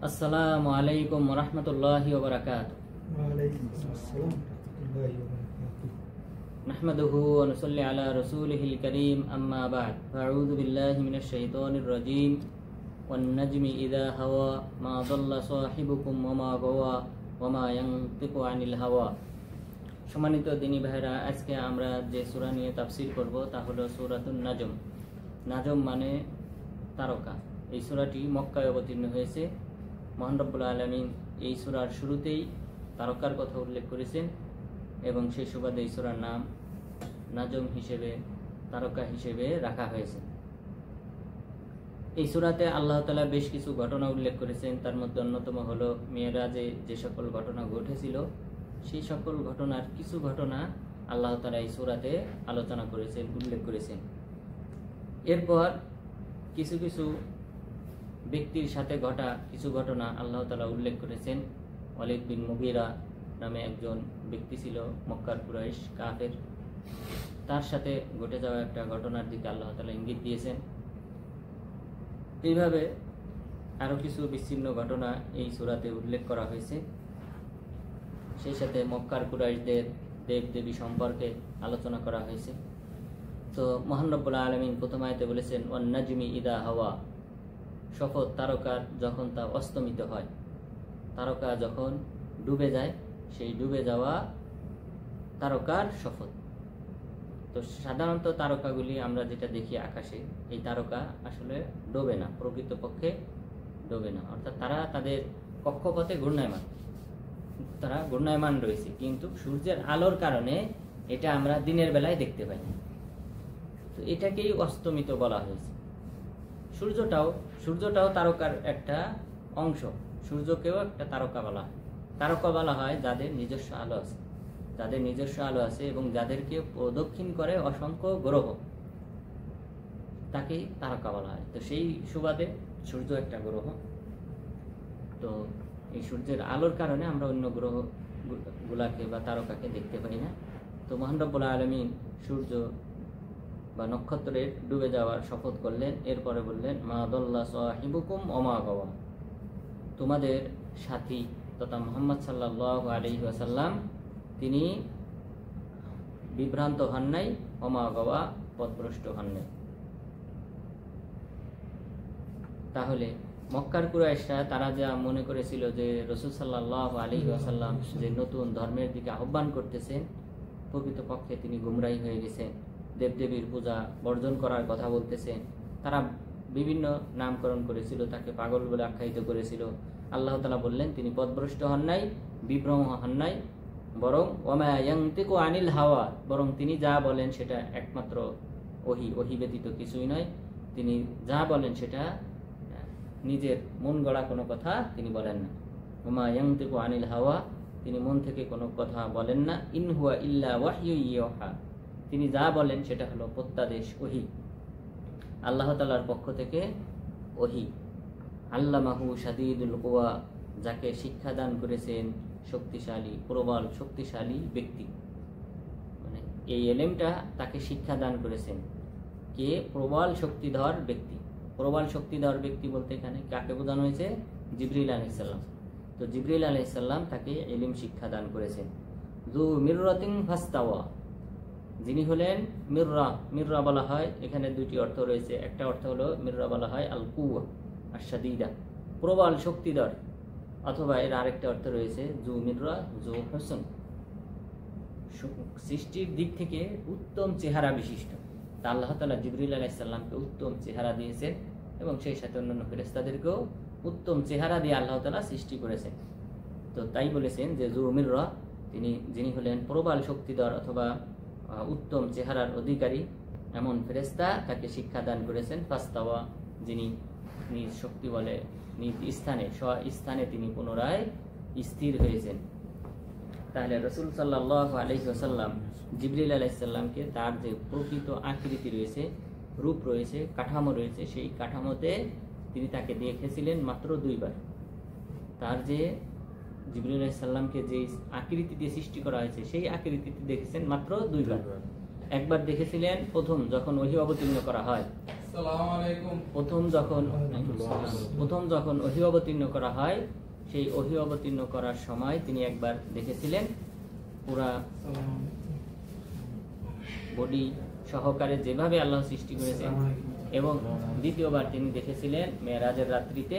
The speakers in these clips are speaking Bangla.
আসসালামু আলাইকুম ওয়া রাহমাতুল্লাহি ওয়া বারাকাতুহু। ওয়া আলাইকুম আসসালাম ওয়া রাহমাতুল্লাহি ওয়া বারাকাতুহু। নাহমাদুহু ওয়া নুসাল্লি আলা রাসূলিহিল কারীম, আম্মা বা'দ। আউযু বিল্লাহি মিনাশ শাইতানির রাজীম। ওয়ান নাজমি ইযা হাওয়া মা দাল্লা সাহিবুকুম ওয়া মা গাওয়া ওয়া মা ইয়ানতিকু আনিল হাওয়া। সম্মানিত দিনী ভাইরা, আজকে আমরা যে সূরা নিয়ে তাফসীর করব তা হলো সূরাতুন নাজম। নাজম মানে তারকা। এই সূরাটি মক্কায় অবতীর্ণ হয়েছে। মহান রব্বুল আলামিন এই সূরার শুরুতেই তারকার কথা উল্লেখ করেছেন এবং সেই সুবাদে এই সূরার নাম নাজম হিসেবে, তারকা হিসেবে রাখা হয়েছে। এই সূরাতে আল্লাহ তাআলা বেশ কিছু ঘটনা উল্লেখ করেছেন। তার মধ্যে অন্যতম হলো মেরাজে যে সকল ঘটনা ঘটেছিল, সেই সকল ঘটনার কিছু ঘটনা আল্লাহ তাআলা এই সূরাতে আলোচনা করেছেন, উল্লেখ করেছেন। এরপর কিছু কিছু ব্যক্তির সাথে ঘটা কিছু ঘটনা আল্লাহ তাআলা উল্লেখ করেছেন। ওয়ালিদ বিন মুগীরা নামে একজন ব্যক্তি ছিল, মক্কার কুরাইশ কাফের। তার সাথে ঘটে যাওয়া একটা ঘটনার দিকে আল্লাহ তাআলা ইঙ্গিত দিয়েছেন। এইভাবে আরো কিছু বিচ্ছিন্ন ঘটনা এই সূরাতে উল্লেখ করা হয়েছে। সেই সাথে মক্কার কুরাইশদের দেব দেবী সম্পর্কে আলোচনা করা হয়েছে। তো মহান রব্বুল আলামিন প্রথম আয়াতে বলেছেন ওয়ান নাজমি ইদা হাওয়া, শপথ তারকার যখন তা অস্তমিত হয়। তারকা যখন ডুবে যায়, সেই ডুবে যাওয়া তারকার শপথ। তো সাধারণত তারকাগুলি আমরা যেটা দেখি আকাশে, এই তারকা আসলে ডোবে না, প্রকৃতপক্ষে ডোবে না। অর্থাৎ তারা তাদের কক্ষপথে ঘূর্ণায়মান, তারা ঘূর্ণায়মান রয়েছে, কিন্তু সূর্যের আলোর কারণে এটা আমরা দিনের বেলায় দেখতে পাই না। তো এটাকেই অস্তমিত বলা হয়েছে। সূর্যটাও তারকার একটা অংশ। সূর্যকেও একটা তারকা বলা হয়। তারকা বলা হয় যাদের নিজস্ব আলো আছে, যাদের নিজস্ব আলো আছে এবং যাদেরকে প্রদক্ষিণ করে অসংখ্য গ্রহ, তাকেই তারকা বলা হয়। তো সেই সুবাদে সূর্য একটা গ্রহ। তো এই সূর্যের আলোর কারণে আমরা অন্য গ্রহ গুলাকে বা তারকাকে দেখতে পাই না। তো মহান রব্বুল আলামিন সূর্য বা নক্ষত্রের ডুবে যাওয়ার শপথ করলেন। এরপরে বললেন মা দাল্লা সাহিবুকুম ওয়া মা গাওয়া, তোমাদের সাথী তথা মুহাম্মদ সাল্লাল্লাহু আলাইহি ওয়াসাল্লাম তিনি বিভ্রান্ত হন নাই, ওয়া মা গাওয়া পথভ্রষ্ট হন নাই। তাহলে মক্কার কুরাইশরা তারা যা মনে করেছিল যে রাসূল সাল্লাল্লাহু আলাইহি ওয়াসাল্লাম যে নতুন ধর্মের দিকে আহ্বান করতেছেন, প্রকৃতপক্ষে তিনি গুমরাহী হয়ে গেছেন, দেবদেবীর পূজা বর্জন করার কথা বলতেছেন। তারা বিভিন্ন নামকরণ করেছিল, তাকে পাগল বলে আখ্যায়িত করেছিল। আল্লাহ তাআলা বললেন তিনি পথভ্রষ্ট হন নাই, বিভ্রম হন নাই, বরং ওয়ামা ইয়ানতিকু আনিল হাওয়া, বরং তিনি যা বলেন সেটা একমাত্র ওহী ব্যতীত কিছুই নয়। তিনি যা বলেন সেটা নিজের মন গড়া কোনো কথা তিনি বলেন না। ওয়ামা ইয়ানতিকু আনিল হাওয়া, তিনি মন থেকে কোনো কথা বলেন না। ইন হুয়া ইল্লা ওয়াহয়ু ইউহা, তিনি যা বলেন সেটা হলো প্রত্যাদেশ, ওহী, আল্লাহ তাআলার পক্ষ থেকে ওহী। আল্লামাহু শাদীদুল কুওয়া, যাকে শিক্ষা দান করেছেন শক্তিশালী, প্রবল শক্তিশালী ব্যক্তি। মানে এই ইলমটা তাকে শিক্ষা দান করেছেন কে? প্রবল শক্তিধর ব্যক্তি। প্রবল শক্তিধর ব্যক্তি বলতে এখানে কাকে বোঝানো হয়েছে? জিবরিল আলাইহিস সালাম। তো জিবরিল আলাইহিস সালাম তাকে ইলম শিক্ষা দান করেছেন। যু মিররাতিন ফাস্তাওয়া, যিনি হলেন মিররা। মিররা বলা হয়, এখানে দুটি অর্থ রয়েছে। একটা অর্থ হলো মিররা বলা হয় আল কুওয়া আশ-শাদীদা, প্রবল শক্তিধর, অথবা এর আরেকটা অর্থ রয়েছে জু মিররা জু হুসন, সৃষ্টির দিক থেকে উত্তম চেহারা বিশিষ্ট। তা আল্লাহ তাআলা জিবরিল আলাইহিস সালামকে উত্তম চেহারা দিয়েছেন এবং সেই সাথে অন্যান্য ফেরেশতাদেরকেও উত্তম চেহারা দিয়ে আল্লাহ তাআলা সৃষ্টি করেছেন। তো তাই বলেছেন যে জু মিররা, যিনি হলেন প্রবল শক্তিধর অথবা উত্তম চেহারার অধিকারী, এমন ফেরেশতা তাকে শিক্ষা দান করেছেন। ফাস্তাওয়া, যিনি নিজ শক্তি বলে নিজ স্থানে স্বস্থানে তিনি পুনরায় স্থির হয়েছেন। তাহলে রাসূল সাল্লাল্লাহু আলাইহি ওয়াসাল্লাম জিবরিল আলাইহিস সালামকে তার যে প্রকৃত আকৃতি রয়েছে, রূপ রয়েছে, কাঠামো রয়েছে, সেই কাঠামোতে তিনি তাকে দেখেছিলেন মাত্র দুইবার। তার যে জিবরিল আলাইহিস সালামকে যে আকৃতি দিয়ে সৃষ্টি করা হয়েছে, সেই আকৃতিতে দেখেছেন মাত্র দুইবার। একবার দেখেছিলেন প্রথম যখন ওহী অবতীর্ণ করা হয়, প্রথম যখন ওহী অবতীর্ণ করা হয়, সেই ওহী অবতীর্ণ করার সময় তিনি একবার দেখেছিলেন পুরা বডি সহকারে যেভাবে আল্লাহ সৃষ্টি করেছেন, এবং দ্বিতীয়বার তিনি দেখেছিলেন মেরাজের রাত্রিতে।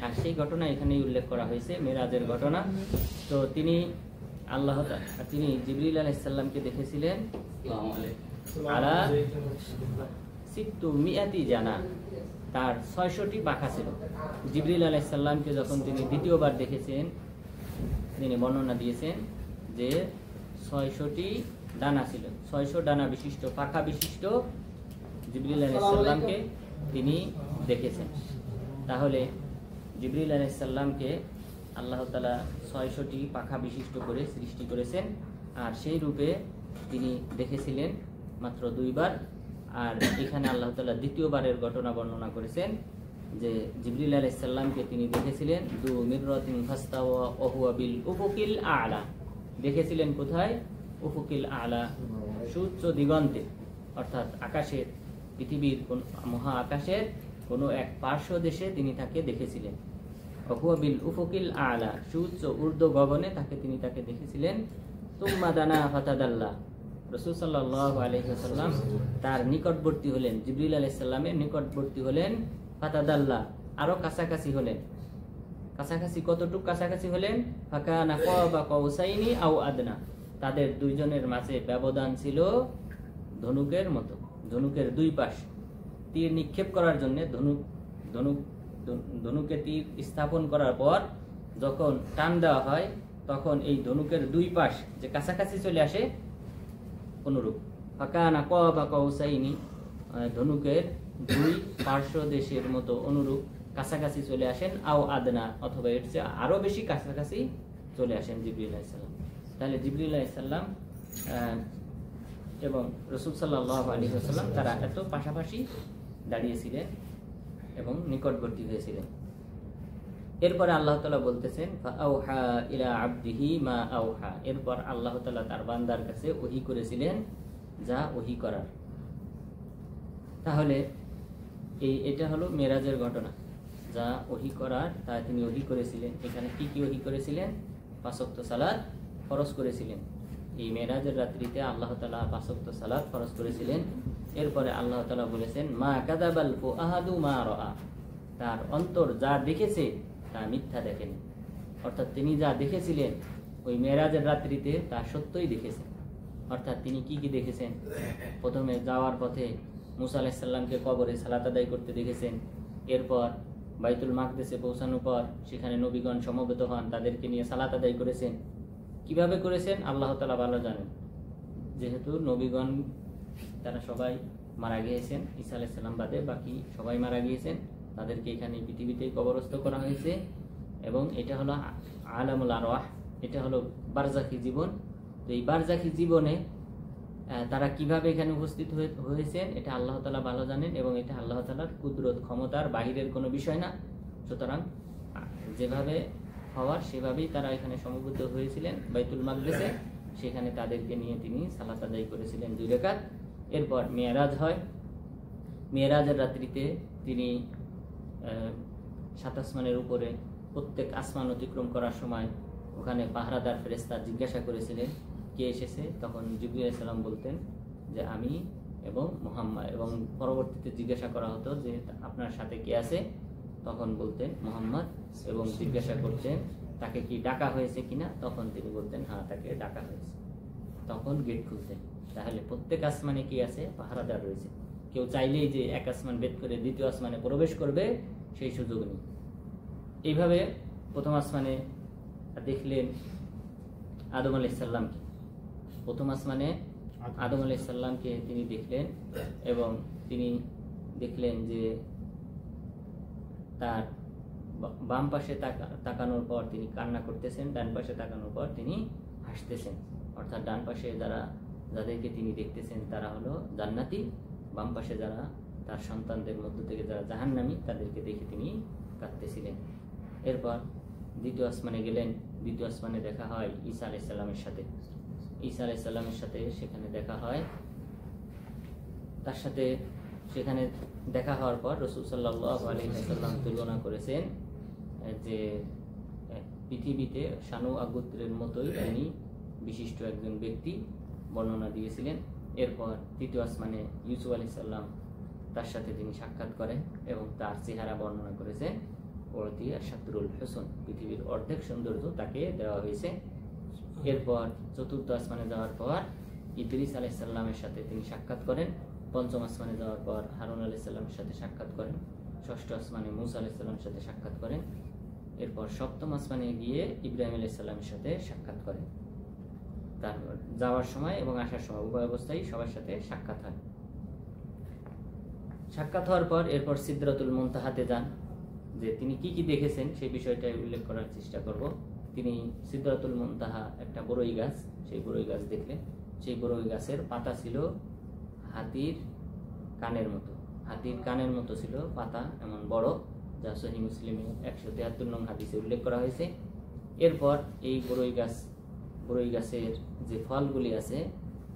আর সেই ঘটনা এখানেই উল্লেখ করা হয়েছে, মেরাজের ঘটনা। তো তিনি জিবরিল আলাইহিস সালামকে দেখেছিলেন আলা সিত্তু মিয়াতি জানা, তার 600টি পাখা ছিল। জিবরিল আলাইহিস সালামকে যখন তিনি দ্বিতীয়বার দেখেছেন, তিনি বর্ণনা দিয়েছেন যে 600টি ডানা ছিল, 600 ডানা বিশিষ্ট, পাখা বিশিষ্ট জিবরিল আলাইহিস সালামকে তিনি দেখেছেন। তাহলে জিবরিল আলাইহিস সালামকে আল্লাহ তাআলা 600টি পাখা বিশিষ্ট করে সৃষ্টি করেছেন, আর সেই রূপে তিনি দেখেছিলেন মাত্র 2বার। আর এখানে আল্লাহ তাআলা দ্বিতীয়বারের ঘটনা বর্ণনা করেছেন যে জিবরিল আলাইহিস সালামকে তিনি দেখেছিলেন দু মিররাতিন ফাস্তাওয়া ওয়া হুয়া বিল উফুকিল আ'লা। দেখেছিলেন কোথায়? উফুকিল আ'লা, সুউচ্চ দিগন্তে, অর্থাৎ আকাশের, পৃথিবীর কোন মহা আকাশের কোনো এক পার্শ্ব দেশে তিনি তাকে দেখেছিলেন। ওয়া হুয়া বিল উফুকিল আ'লা, সুউচ্চ ঊর্ধ্ব গগনে তিনি তাকে দেখেছিলেন। তুম্মা দানা ফাতাদাল্লা, রাসূল সাল্লাল্লাহু আলাইহি ওয়াসাল্লাম তার নিকটবর্তী হলেন, জিবরিল আলাইহিস সালামের নিকটবর্তী হলেন। ফাতাদাল্লা, আরো কাছাকাছি হলেন। কাছাকাছি কতটুকু কাছাকাছি হলেন? ফাকানা কাবা কাউসাইনি আও আদনা, তাদের দুইজনের মাঝে ব্যবধান ছিল ধনুকের মতো। ধনুকের দুই পাশ তীর নিক্ষেপ করার জন্য ধনুকে তীর স্থাপন করার পর যখন টান দেওয়া হয়, তখন এই ধনুকের দুই পাশ যে কাছাকাছি চলে আসে, অনুরূপ। ফাকানা কাবা কাউসাইনি, ধনুকের দুই পার্শ্ব দেশের মতো অনুরূপ কাছাকাছি চলে আসেন। আও আদনা, অথবা এর চেয়ে আরো বেশি কাছাকাছি চলে আসেন জিবরিল আলাইহিস সালাম। তাহলে জিবরিল আলাইহিস সালাম এবং রাসূল সাল্লাল্লাহু আলাইহি ওয়াসাল্লাম তারা এত পাশাপাশি দাঁড়িয়েছিলেন এবং নিকটবর্তী হয়েছিলেন। এরপরে আল্লাহ তাআলা বলতেছেন ফাআউহা ইলা আবদিহি মা আউহা, এরপর আল্লাহ তাআলা তার বান্দার কাছে ওহী করেছিলেন যা ওহী করার। তাহলে এটা হলো মেরাজের ঘটনা, যা ওহী করার তা তিনি ওহী করেছিলেন। এখানে কি কি ওহী করেছিলেন? 5 ওয়াক্ত সালাত ফরজ করেছিলেন। এই মেরাজের রাত্রিতে আল্লাহ তাআলা 5 ওয়াক্ত সালাত ফরজ করেছিলেন। এরপরে আল্লাহ তাআলা বলেছেন মা কাযাবাল ফুআদু মা রাআ, তার অন্তর যা দেখেছে তা মিথ্যা দেখেনি। অর্থাৎ তিনি যা দেখেছিলেন ওই মেরাজের রাত্রিতে তা সত্যই দেখেছেন। অর্থাৎ তিনি কি কি দেখেছেন? প্রথমে যাওয়ার পথে মুসা আলাইহিস সালামকে কবরে সালাত আদায় করতে দেখেছেন। এরপর বাইতুল মাকদেসে পৌঁছানোর পর সেখানে নবীগণ সমবেত হন, তাদেরকে নিয়ে সালাত আদায় করেছেন। কিভাবে করেছেন আল্লাহ তাআলা ভালো জানেন, যেহেতু নবীগণ তারা সবাই মারা গিয়েছেন, ঈসা আলাইহিস সালাম বাদে বাকি সবাই মারা গিয়েছেন, তাদেরকে এখানে পৃথিবীতেই কবরস্থ করা হয়েছে। এবং এটা হলো আলামুল আরওয়াহ, এটা হলো বারজাখী জীবন। তো এই বারজাখী জীবনে তারা কিভাবে এখানে উপস্থিত হয়েছেন এটা আল্লাহ তাআলা ভালো জানেন, এবং এটা আল্লাহ তাআলার কুদরত, ক্ষমতার বাহিরের কোনো বিষয় না। সুতরাং যেভাবে হওয়ার সেভাবেই তারা এখানে সমবেত হয়েছিলেন বাইতুল মাকদেসে, সেখানে তাদেরকে নিয়ে তিনি সালাত আদায় করেছিলেন 2 রাকাত। এরপর মেরাজ হয়। মেরাজের রাত্রিতে তিনি 7 আসমানের উপরে, প্রত্যেক আসমান অতিক্রম করার সময় ওখানে পাহারাদার ফেরেশতা জিজ্ঞাসা করেছিলেন কে এসেছে। তখন জিবরিল আলাইহিস সালাম বলতেন যে আমি এবং মুহাম্মদ, এবং পরবর্তীতে জিজ্ঞাসা করা হতো যে আপনার সাথে কে আছে, তখন বলতেন মুহাম্মদ, এবং জিজ্ঞাসা করতেন তাকে কি ডাকা হয়েছে কিনা, তখন তিনি বলতেন হ্যাঁ তাকে ডাকা হয়েছে, তখন গেট খুলতেন। তাহলে প্রত্যেক আসমানে কি আছে? পাহারাদার রয়েছে। কেউ চাইলেই যে এক আসমান ভেদ করে দ্বিতীয় আসমানে প্রবেশ করবে সেই সুযোগ নেই। এইভাবে প্রথম আসমানে দেখলেন আদম আলাইহিস সালামকে, প্রথম আসমানে আদম আলাইহিস সালামকে তিনি দেখলেন, এবং তিনি দেখলেন যে তার বাম পাশে তাকানোর পর তিনি কান্না করতেছেন, ডান পাশে তাকানোর পর তিনি হাসতেছেন। অর্থাৎ ডান পাশে যাদেরকে তিনি দেখতেছেন তারা হলো জান্নাতি, বাম পাশে যারা তার সন্তানদের মধ্য থেকে যারা জাহান্নামী তাদেরকে দেখে তিনি কাঁদতেছিলেন। এরপর দ্বিতীয় আসমানে গেলেন। দ্বিতীয় আসমানে দেখা হয় ঈসা আলাইহিস সালামের সাথে। ঈসা আলাইহিস সালামের সাথে সেখানে দেখা হয়, তার সাথে সেখানে দেখা হওয়ার পর রাসূল সাল্লাল্লাহু আলাইহি ওয়াসাল্লাম তুলনা করেছেন যে পৃথিবীতে শানু গোত্রের মতোই তিনি বিশিষ্ট একজন ব্যক্তি বর্ণনা দিয়েছিলেন। এরপর তৃতীয় আসমানে ইউসুফ আলাইহিস সালাম তার সাথে তিনি সাক্ষাৎ করেন এবং তার চেহারা বর্ণনা করেছেন ওরতিয়া শাতরুল হুসন, পৃথিবীর অর্ধেক সৌন্দর্য তাকে দেওয়া হয়েছে। এরপর চতুর্থ আসমানে যাওয়ার পর ইদ্রিস আলাইহিস সালামের সাথে তিনি সাক্ষাৎ করেন। পঞ্চম আসমানে যাওয়ার পর হারুন আলাইহিস সালামের সাথে সাক্ষাৎ করেন। ষষ্ঠ আসমানে মূসা আলাইহিস সালামের সাথে সাক্ষাৎ করেন। এরপর সপ্তম আসমানে গিয়ে ইব্রাহিম আলাইহিস সালামের সাথে সাক্ষাৎ করেন। তারপর যাওয়ার সময় এবং আসার সময় উভয় অবস্থায় সবার সাথে সাক্ষাৎ হয়। সাক্ষাৎ হওয়ার পর এরপর সিদরাতুল মুনতাহাতে যান। যে তিনি কি কি দেখেছেন সেই বিষয়টাই উল্লেখ করার চেষ্টা করব। তিনি সিদরাতুল মুনতাহা একটা বড়ই গাছ, সেই বড়ই গাছ দেখলেন। সেই বড়ই গাছের পাতা ছিল হাতির কানের মতো, হাতির কানের মতো ছিল পাতা, এমন বড়, যা সহিহ মুসলিমে 173 নং হাদিসে উল্লেখ করা হয়েছে। এরপর এই বড়ই গাছের যে ফলগুলি আছে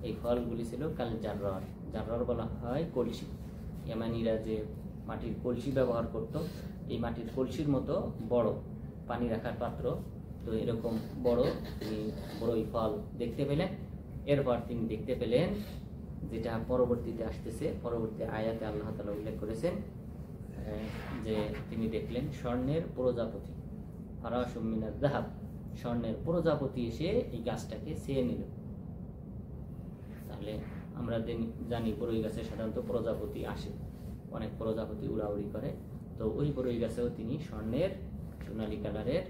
এই ফলগুলি ছিল কাল জাররার, জাররার বলা হয় কলসি। ইয়ামানিরা যে মাটির কলসি ব্যবহার করত, এই মাটির কলসির মতো বড় পানি রাখার পাত্র, তো এরকম বড় তিনি বড়ই ফল দেখতে পেলেন। এরপর তিনি দেখতে পেলেন যেটা পরবর্তীতে আসতেছে, পরবর্তী আয়াতে আল্লাহ তাআলা উল্লেখ করেছেন যে তিনি দেখলেন স্বর্ণের প্রজাপতি, ফারাশুম মিনাজ যাহাব, স্বর্ণের প্রজাপতি এসে এই গাছটাকে ছেয়ে নিল। তাহলে আমরা জানি বড়ই গাছে সাধারণত প্রজাপতি আসে, অনেক প্রজাপতি উড়াউড়ি করে, তো ওই বড়ই গাছেও তিনি স্বর্ণের সোনালী কালারের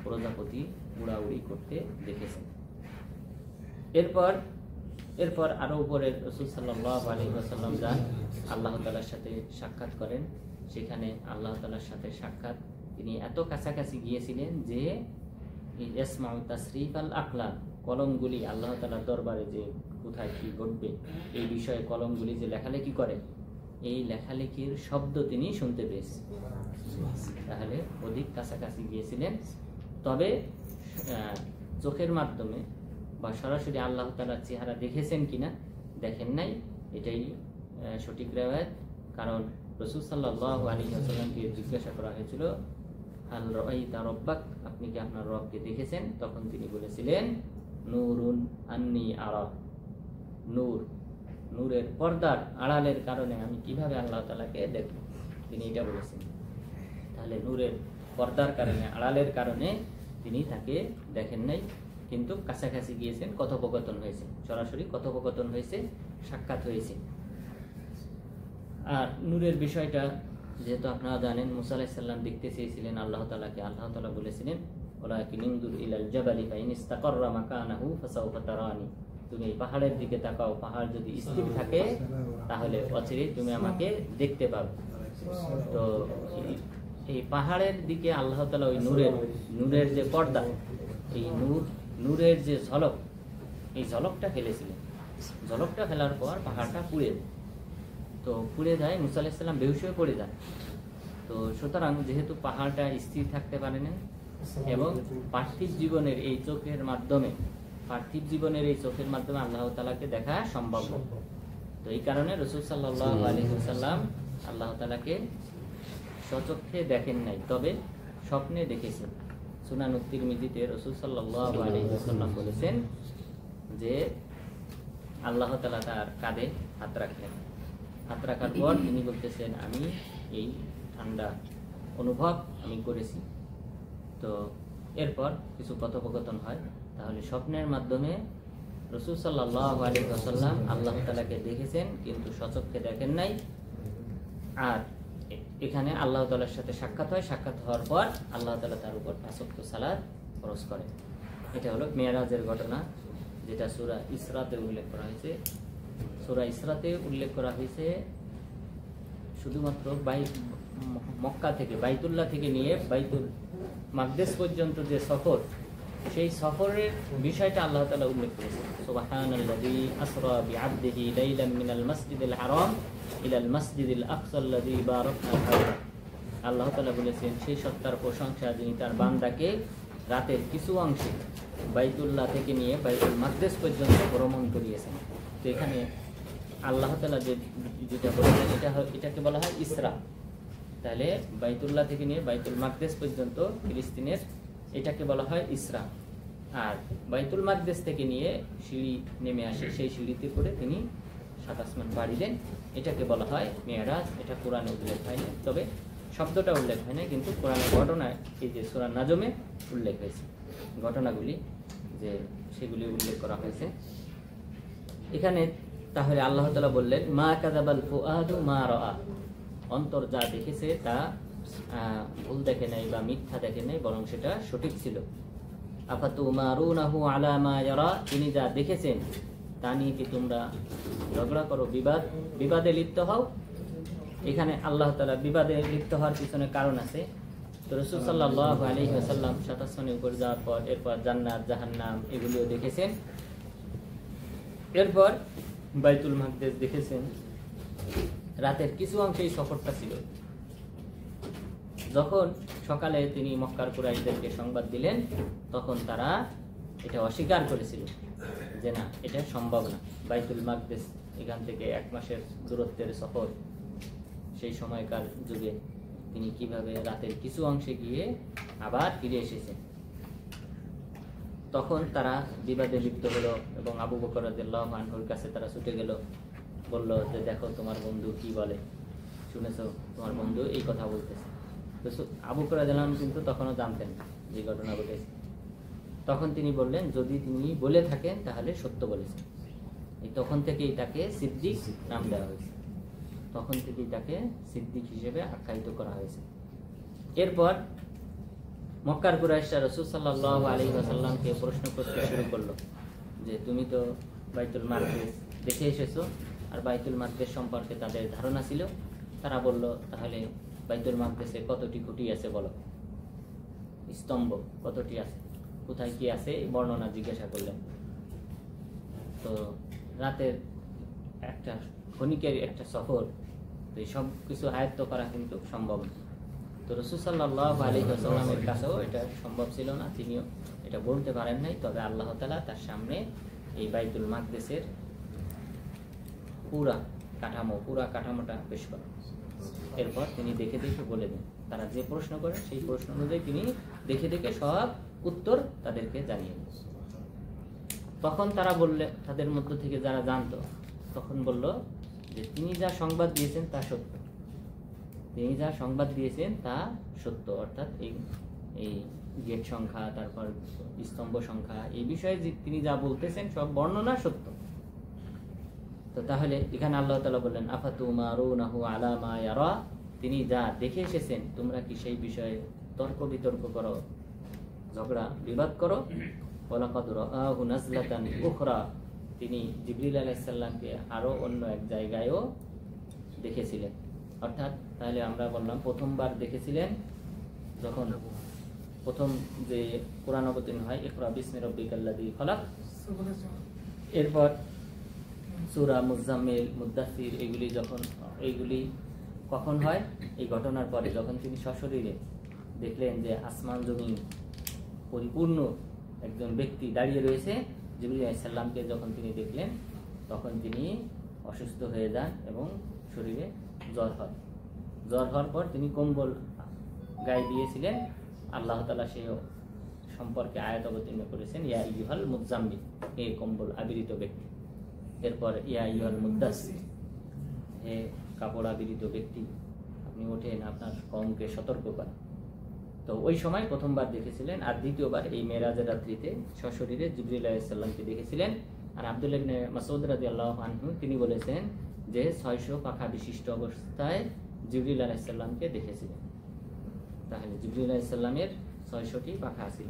প্রজাপতি উড়াউড়ি করতে দেখেছেন। এরপর আরো উপরে রাসূল সাল্লাল্লাহু আলাইহি ওয়াসাল্লাম যান, আল্লাহ তাআলার সাথে সাক্ষাৎ করেন। সেখানে আল্লাহ তাআলার সাথে সাক্ষাৎ তিনি এত কাছাকাছি গিয়েছিলেন যে ইয়াসমাউ তাসরিফ আল আকলাম, কলমগুলি আল্লাহ তাআলার দরবারে যে কোথায় কি ঘটবে এই বিষয়ে কলমগুলি যে লেখালেখি করে, এই লেখালেখির শব্দ তিনি শুনতে পেয়েছেন। তাহলে অধিক কাছাকাছি গিয়েছিলেন। তবে চোখের মাধ্যমে বা সরাসরি আল্লাহ তাআলার চেহারা দেখেছেন কিনা দেখেন নাই, এটাই সঠিক রিওয়ায়াত। কারণ রাসূল সাল্লাল্লাহু আলাইহি ওয়াসাল্লামকে জিজ্ঞাসা করা হয়েছিল হাল রাআইতা রাব্বাক, আপনি কি আপনার রবকে দেখেছেন? তখন তিনি বলেছিলেন নূরুন আন্নী আরা, নূরের পর্দার আড়ালের কারণে আমি কিভাবে আল্লাহ তাআলাকে দেখব, তিনি এটা বলেছেন। তাহলে নূরের পর্দার কারণে, আড়ালের কারণে তিনি তাকে দেখেন নাই, কিন্তু কাছাকাছি গিয়েছেন, কথোপকথন হয়েছে, সরাসরি কথোপকথন হয়েছে, সাক্ষাৎ হয়েছে। আর নূরের বিষয়টা যেহেতু আপনারা জানেন, মুসা আলাইহিস সালাম দেখতে চেয়েছিলেন আল্লাহ তাআলাকে, আল্লাহ তাআলা বলেছিলেন ওয়ালাকিন ইনজুর ইলাল জাবালি ফাইন ইসতাকাররা মাকানাহু ফাসাউফা তারানি, তুমি এই পাহাড়ের দিকে তাকাও, পাহাড় যদি স্থির থাকে তাহলে অচিরেই তুমি আমাকে দেখতে পাবে। তো এই পাহাড়ের দিকে আল্লাহ তাআলা ওই নূরের যে পর্দা, এই নূরের যে ঝলক, এই ঝলকটা ফেলেছিলেন। ঝলকটা ফেলার পর পাহাড়টা পুড়ে যায়, তো পুড়ে যায়, মুসা আলাইহিস সালাম বেহুশ হয়ে পড়ে যান। তো সুতরাং যেহেতু পাহাড়টা স্থির থাকতে পারে না এবং পার্থিব জীবনের এই চোখের মাধ্যমে আল্লাহ তাআলাকে দেখা সম্ভব না, তো এই কারণে রাসূল সাল্লাল্লাহু আলাইহি ওয়াসাল্লাম আল্লাহ তাআলাকে স্বচক্ষে দেখেন নাই, তবে স্বপ্নে দেখেছেন। সুনান তিরমিজিতে রাসূল সাল্লাল্লাহু আলাইহি ওয়াসাল্লাম বলেছেন যে আল্লাহ তাআলা তার কাঁধে হাত রাখলেন, হাত রাখার পর তিনি বলতেছেন আমি এই ঠান্ডা অনুভব আমি করেছি। তো এরপর কিছু কথোপকথন হয়। তাহলে স্বপ্নের মাধ্যমে রাসূল সাল্লাল্লাহু আলাইহি ওয়াসাল্লাম আল্লাহ তাআলাকে দেখেছেন কিন্তু স্বচক্ষে দেখেন নাই। আর এখানে আল্লাহ তাআলার সাথে সাক্ষাৎ হয়, সাক্ষাৎ হওয়ার পর আল্লাহ তাআলা তার উপর 5 ওয়াক্ত সালাত ফরজ করেন। এটা হলো মেরাজের ঘটনা, যেটা সূরা ইসরাতে উল্লেখ করা হয়েছে। সূরা ইসরাতে উল্লেখ করা হয়েছে শুধুমাত্র মক্কা থেকে, বাইতুল্লাহ থেকে নিয়ে বাইতুল মাকদেস পর্যন্ত যে সফর, সেই সফরের বিষয়টা আল্লাহ তাআলা উল্লেখ করেছেন। সুবহানাল্লাযী আসরা বিআবদিহি লাইলাম মিনাল মাসজিদিল হারাম ইলাল মাসজিদিল আকসাল্লাযী বারাকনা হাওলা। আল্লাহ তাআলা বলেছেন সেই সত্তার প্রশংসা যিনি তার বান্দাকে রাতের কিছু অংশে বাইতুল্লাহ থেকে নিয়ে বাইতুল মাকদেস পর্যন্ত ভ্রমণ করিয়েছেন। তো এখানে আল্লাহ তাআলা যেটা বলেছেন এটাকে বলা হয় ইসরা। তাহলে বাইতুল্লাহ থেকে নিয়ে বাইতুল মাকদেস পর্যন্ত ফিলিস্তিনের এটাকে বলা হয় ইসরা। আর বাইতুল মাকদেস থেকে নিয়ে সিঁড়ি নেমে আসে, সেই সিঁড়িতে করে তিনি 7 আসমান পাড়ি দেন, এটাকে বলা হয় মেরাজ। এটা কোরআনে উল্লেখ হয়নি, তবে শব্দটা উল্লেখ হয় না, কিন্তু কোরআনের ঘটনায় এই যে সূরা নাজমে উল্লেখ হয়েছে ঘটনাগুলি, যে সেগুলি উল্লেখ করা হয়েছে এখানে। তাহলে আল্লাহ তাআলা বললেন মা কাযাবাল ফুআদু মা রাআ, অন্তর যা দেখেছে তা ভুল দেখে নাই বা মিথ্যা দেখে নাই, বরং সেটা সঠিক ছিল। আফাতুমারুনাহু আলা মা ইয়ারা, তিনি যা দেখেছেন তা নিয়ে কি তোমরা ঝগড়া করো, বিবাদে লিপ্ত হও। এখানে আল্লাহ তাআলা বিবাদে লিপ্ত হওয়ার পিছনে কারণ আছে। তো রাসূল সাল্লাল্লাহু আলাইহি ওয়াসাল্লাম 7 আসমানের উপর যাওয়ার পর এরপর জান্নাত জাহান্নাম এগুলিও দেখেছেন, এরপর বাইতুল মাকদেস দেখেছেন। রাতের কিছু অংশে এই সফরটা ছিল। যখন সকালে তিনি মক্কার কুরাইশদেরকে সংবাদ দিলেন, তখন তারা এটা অস্বীকার করেছিল যে না, এটা সম্ভব না। বাইতুল মাকদেস এখান থেকে 1 মাসের দূরত্বের সফর, সেই সময়কার যুগে তিনি কিভাবে রাতের কিছু অংশে গিয়ে আবার ফিরে এসেছেন। তখন তারা বিবাদে লিপ্ত হলো এবং আবু বকর রাদিয়াল্লাহু আনহুর কাছে তারা ছুটে গেল, বলল যে দেখো তোমার বন্ধু কি বলে, শুনেছো তোমার বন্ধু এই কথা বলতেছে। তো আবু বকর রাদিয়াল্লাহু আনহু কিন্তু তখনও জানতেন না যে ঘটনা ঘটেছে। তখন তিনি বললেন যদি তিনি বলে থাকেন তাহলে সত্য বলেছেন। এই তখন থেকেই তাকে সিদ্দিক নাম দেওয়া হয়েছে, তখন থেকেই তাকে সিদ্দিক হিসেবে আখ্যায়িত করা হয়েছে। এরপর মক্কার কুরাইশরা রাসূল সাল্লাল্লাহু আলাইহি ওয়াসাল্লামকে প্রশ্ন করতে শুরু করলো যে তুমি তো বাইতুল মাকদেস দেখে এসেছো, আর বাইতুল মাকদেস সম্পর্কে তাদের ধারণা ছিল। তারা বলল তাহলে বাইতুল মাকদেসে কতটি খুঁটি আছে বলো, স্তম্ভ কতটি আছে, কোথায় কি আছে বর্ণনা জিজ্ঞাসা করলেন। তো রাতের একটা ক্ষণিকের একটা সফর, তো এই সব কিছু আয়ত্ত করা কিন্তু সম্ভব না। তো রাসূল সাল্লাল্লাহু আলাইহি ওয়াসাল্লামের কাছেও এটা সম্ভব ছিল না, তিনিও এটা বলতে পারেন নাই। তবে আল্লাহ তাআলা তার সামনে এই বাইতুল মাকদেসের পুরা কাঠামোটা পেশ করেন। এরপর তিনি দেখে দেখে বলে দেন, তারা যে প্রশ্ন করে সেই প্রশ্ন অনুযায়ী তিনি দেখে দেখে সব উত্তর তাদেরকে জানিয়ে দেন। তখন তারা বললে, তাদের মধ্য থেকে যারা জানতো, তখন বলল যে তিনি যা সংবাদ দিয়েছেন তা সত্য, তিনি যা সংবাদ দিয়েছেন তা সত্য, অর্থাৎ এই গেট সংখ্যা, তারপর স্তম্ভ সংখ্যা, এই বিষয়ে তিনি যা বলতেছেন সব বর্ণনা সত্য। তো তাহলে এখানে আল্লাহ তাআলা বললেন আফাতুমারুনাহু আলা মা ইয়ারা, তিনি যা দেখে এসেছেন তোমরা কি সেই বিষয়ে তর্ক বিতর্ক করো, ঝগড়া বিবাদ করো। ওয়ালাকাদ রাআহু নাজলাতান উখরা, তিনি জিবরিল আলাইহিস সালামকে আরো অন্য এক জায়গায়ও দেখেছিলেন। অর্থাৎ তাহলে আমরা বললাম প্রথমবার দেখেছিলেন যখন প্রথম যে কোরআন অবতীর্ণ হয় ইকরা বিসমি রাব্বিকাল্লাযী খলাক, এরপর সূরা মুজাম্মিল, মুদ্দাসির, এইগুলি কখন হয়? এই ঘটনার পরে যখন তিনি সশরীরে দেখলেন যে আসমান জমিন পরিপূর্ণ একজন ব্যক্তি দাঁড়িয়ে রয়েছে। জিবরিল আলাইহিস সালামকে যখন তিনি দেখলেন তখন তিনি অসুস্থ হয়ে যান এবং শরীরে জ্বর হওয়ার পর তিনি কম্বল গায়ে দিয়েছিলেন। আল্লাহ তাআলা সে সম্পর্কে আয়াত অবতীর্ণ করেছেন ইয়া আইয়ুহাল মুজাম্মিল, হে কম্বল আবৃত ব্যক্তি। এরপর ইয়া আইয়ুহাল মুদ্দাসসির, হে কাপড় আবৃত ব্যক্তি, আপনি ওঠেন, আপনার কওমকে সতর্ক করেন। তো ওই সময় প্রথমবার দেখেছিলেন। আর দ্বিতীয়বার এই মেরাজের রাত্রিতে সশরীরে জিবরিল আলাইহিস সালামকে দেখেছিলেন। আর আব্দুল্লাহ ইবনে মাসউদ রাদিয়াল্লাহু আনহু তিনি বলেছেন যে 600 পাখা বিশিষ্ট অবস্থায় জিবরিল আলাইহিস সালামকে দেখেছিলেন। তাহলে জিবরিল আলাইহিস সালামের 600টি পাখা ছিল।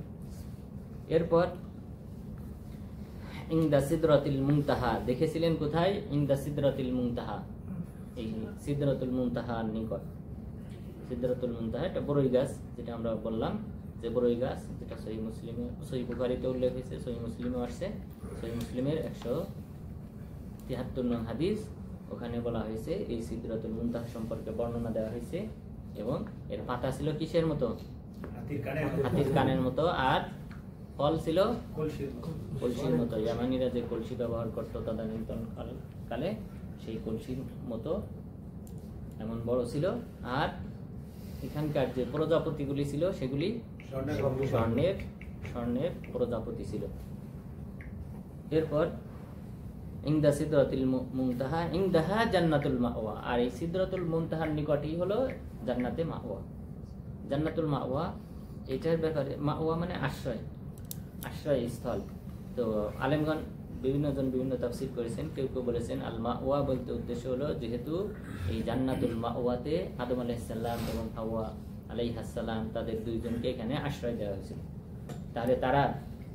এরপর ইনদা সিদরাতিল মুনতাহা দেখেছিলেন কোথায়? ইনদা সিদরাতিল মুনতাহা, এই সিদরাতুল মুনতাহার নিকট। সিদরাতুল মুনতাহা একটা বড়ই গাছ, যেটা আমরা বললাম যে বড়ই গাছ, যেটা সহিহ বুখারীতে উল্লেখ হয়েছে, সহিহ মুসলিমেও আসছে। সহিহ মুসলিমের 173 নং হাদিস, ওখানে বলা হয়েছে এই সিদরাতুল মুনতাহা সম্পর্কে বর্ণনা দেওয়া হয়েছে। এবং এর পাতা ছিল কিসের মতো? হাতির কানের মতো। আর ফল ছিল কলসির মতো। ইয়ামানিরা যে কলসি ব্যবহার করতো তদানীন্তন কালে, সেই কলসির মতো এমন বড় ছিল। আর এখানকার যে প্রজাপতিগুলি ছিল সেগুলি স্বর্ণের প্রজাপতি ছিল। এরপর ইনদা সিদরাতুল মুনতাহা ইনদাহা জান্নাতুল মাওয়া, আর এই সিদরাতুল মুনতাহার নিকটেই হলো জান্নাতে মাওয়া। জান্নাতুল মাওয়া এটার ব্যাপারে, মাওয়া মানে আশ্রয় স্থল। তো আলেমগণ বিভিন্ন তাফসীর করেছেন। কেউ কেউ বলেছেন আল মাওয়া বলতে উদ্দেশ্য হলো যেহেতু এই জান্নাতুল মাওয়াতে আদম আলাইহিস সালাম এবং হাওয়া আলাইহিস সালাম তাদের দুইজনকে এখানে আশ্রয় দেওয়া হয়েছিল, তাহলে তারা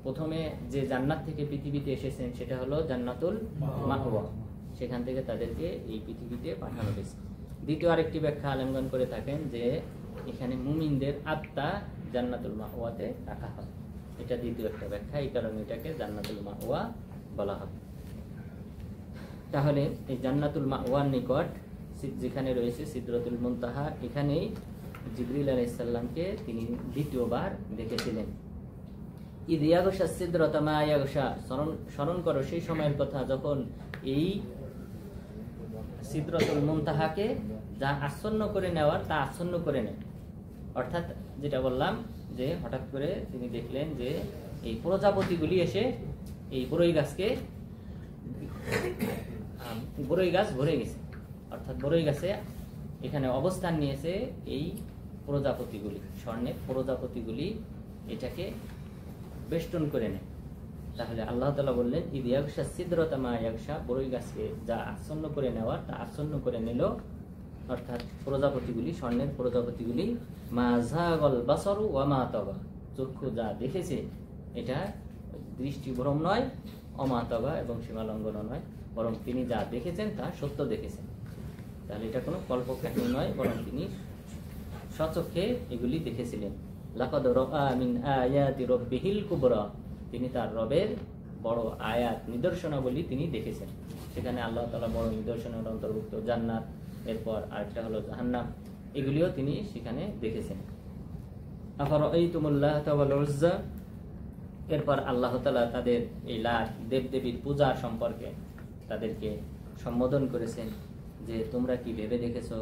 প্রথমে যে জান্নাত থেকে পৃথিবীতে এসেছেন সেটা হলো জান্নাতুল মাওয়া, সেখান থেকে তাদেরকে এই পৃথিবীতে পাঠানো হয়েছে। দ্বিতীয় আরেকটি ব্যাখ্যা আলেমগণ করে থাকেন যে এখানে মুমিনদের আত্মা জান্নাতুল মাওয়াতে রাখা হয়, এটা দ্বিতীয় একটা ব্যাখ্যা, এই কারণে এটাকে জান্নাতুল মাওয়া বলা হবে। তাহলে এই জান্নাতুল মাওয়ার নিকট যেখানে রয়েছে সিদরাতুল মুনতাহা, এখানেই জিবরিল আলাইহিস সালামকে তিনি দ্বিতীয়বার দেখেছিলেন। ইদ ইয়াগশা সিদরাতা মা ইয়াগশা, স্মরণ করো সেই সময়ের কথা যখন এই সিদরাতুল মুনতাহাকে যা আচ্ছন্ন করে নেওয়ার তা আচ্ছন্ন করে নেয়। অর্থাৎ যেটা বললাম যে হঠাৎ করে তিনি দেখলেন যে এই প্রজাপতিগুলি এসে এই বড়ই গাছ ভরে গেছে, অর্থাৎ বড়ই গাছে এখানে অবস্থান নিয়েছে এই প্রজাপতিগুলি, স্বর্ণের প্রজাপতিগুলি এটাকে বেষ্টন করে নেয়। তাহলে আল্লাহ তাআলা বললেন ইদ ইয়াগশা সিদরাতা মা ইয়াগশা, বড়ই গাছকে যা আচ্ছন্ন করে নেওয়ার তা আচ্ছন্ন করে নিল, অর্থাৎ প্রজাপতিগুলি, স্বর্ণের প্রজাপতিগুলি। মা যাগাল বাসারু ওয়া মা তাগা, চক্ষু যা দেখেছে এটা দৃষ্টিভ্রম নয়, অমা তাগা এবং সীমালঙ্ঘনও নয়, বরং তিনি যা দেখেছেন তা সত্য দেখেছেন। তাহলে এটা কোনো কল্পকাহিনী নয়, বরং তিনি স্বচক্ষে এগুলি দেখেছিলেন। লাকাদ রাআ মিন আয়াতি রাব্বিহিল কুবরা, তিনি তার রবের বড় আয়াত নিদর্শনাবলী তিনি দেখেছেন। সেখানে আল্লাহ তাআলা বড় নিদর্শনের অন্তর্ভুক্ত জান্নাত, এরপর আরেকটা হলো জাহান্নাম, এগুলিও তিনি সেখানে দেখেছেন। আফারাআইতুমুল লাতা ওয়াল উজ্জা, এরপর আল্লাহ তাআলা তাদের এই লাত দেবদেবীর পূজা সম্পর্কে তাদেরকে সম্বোধন করেছেন যে তোমরা কি ভেবে দেখেছো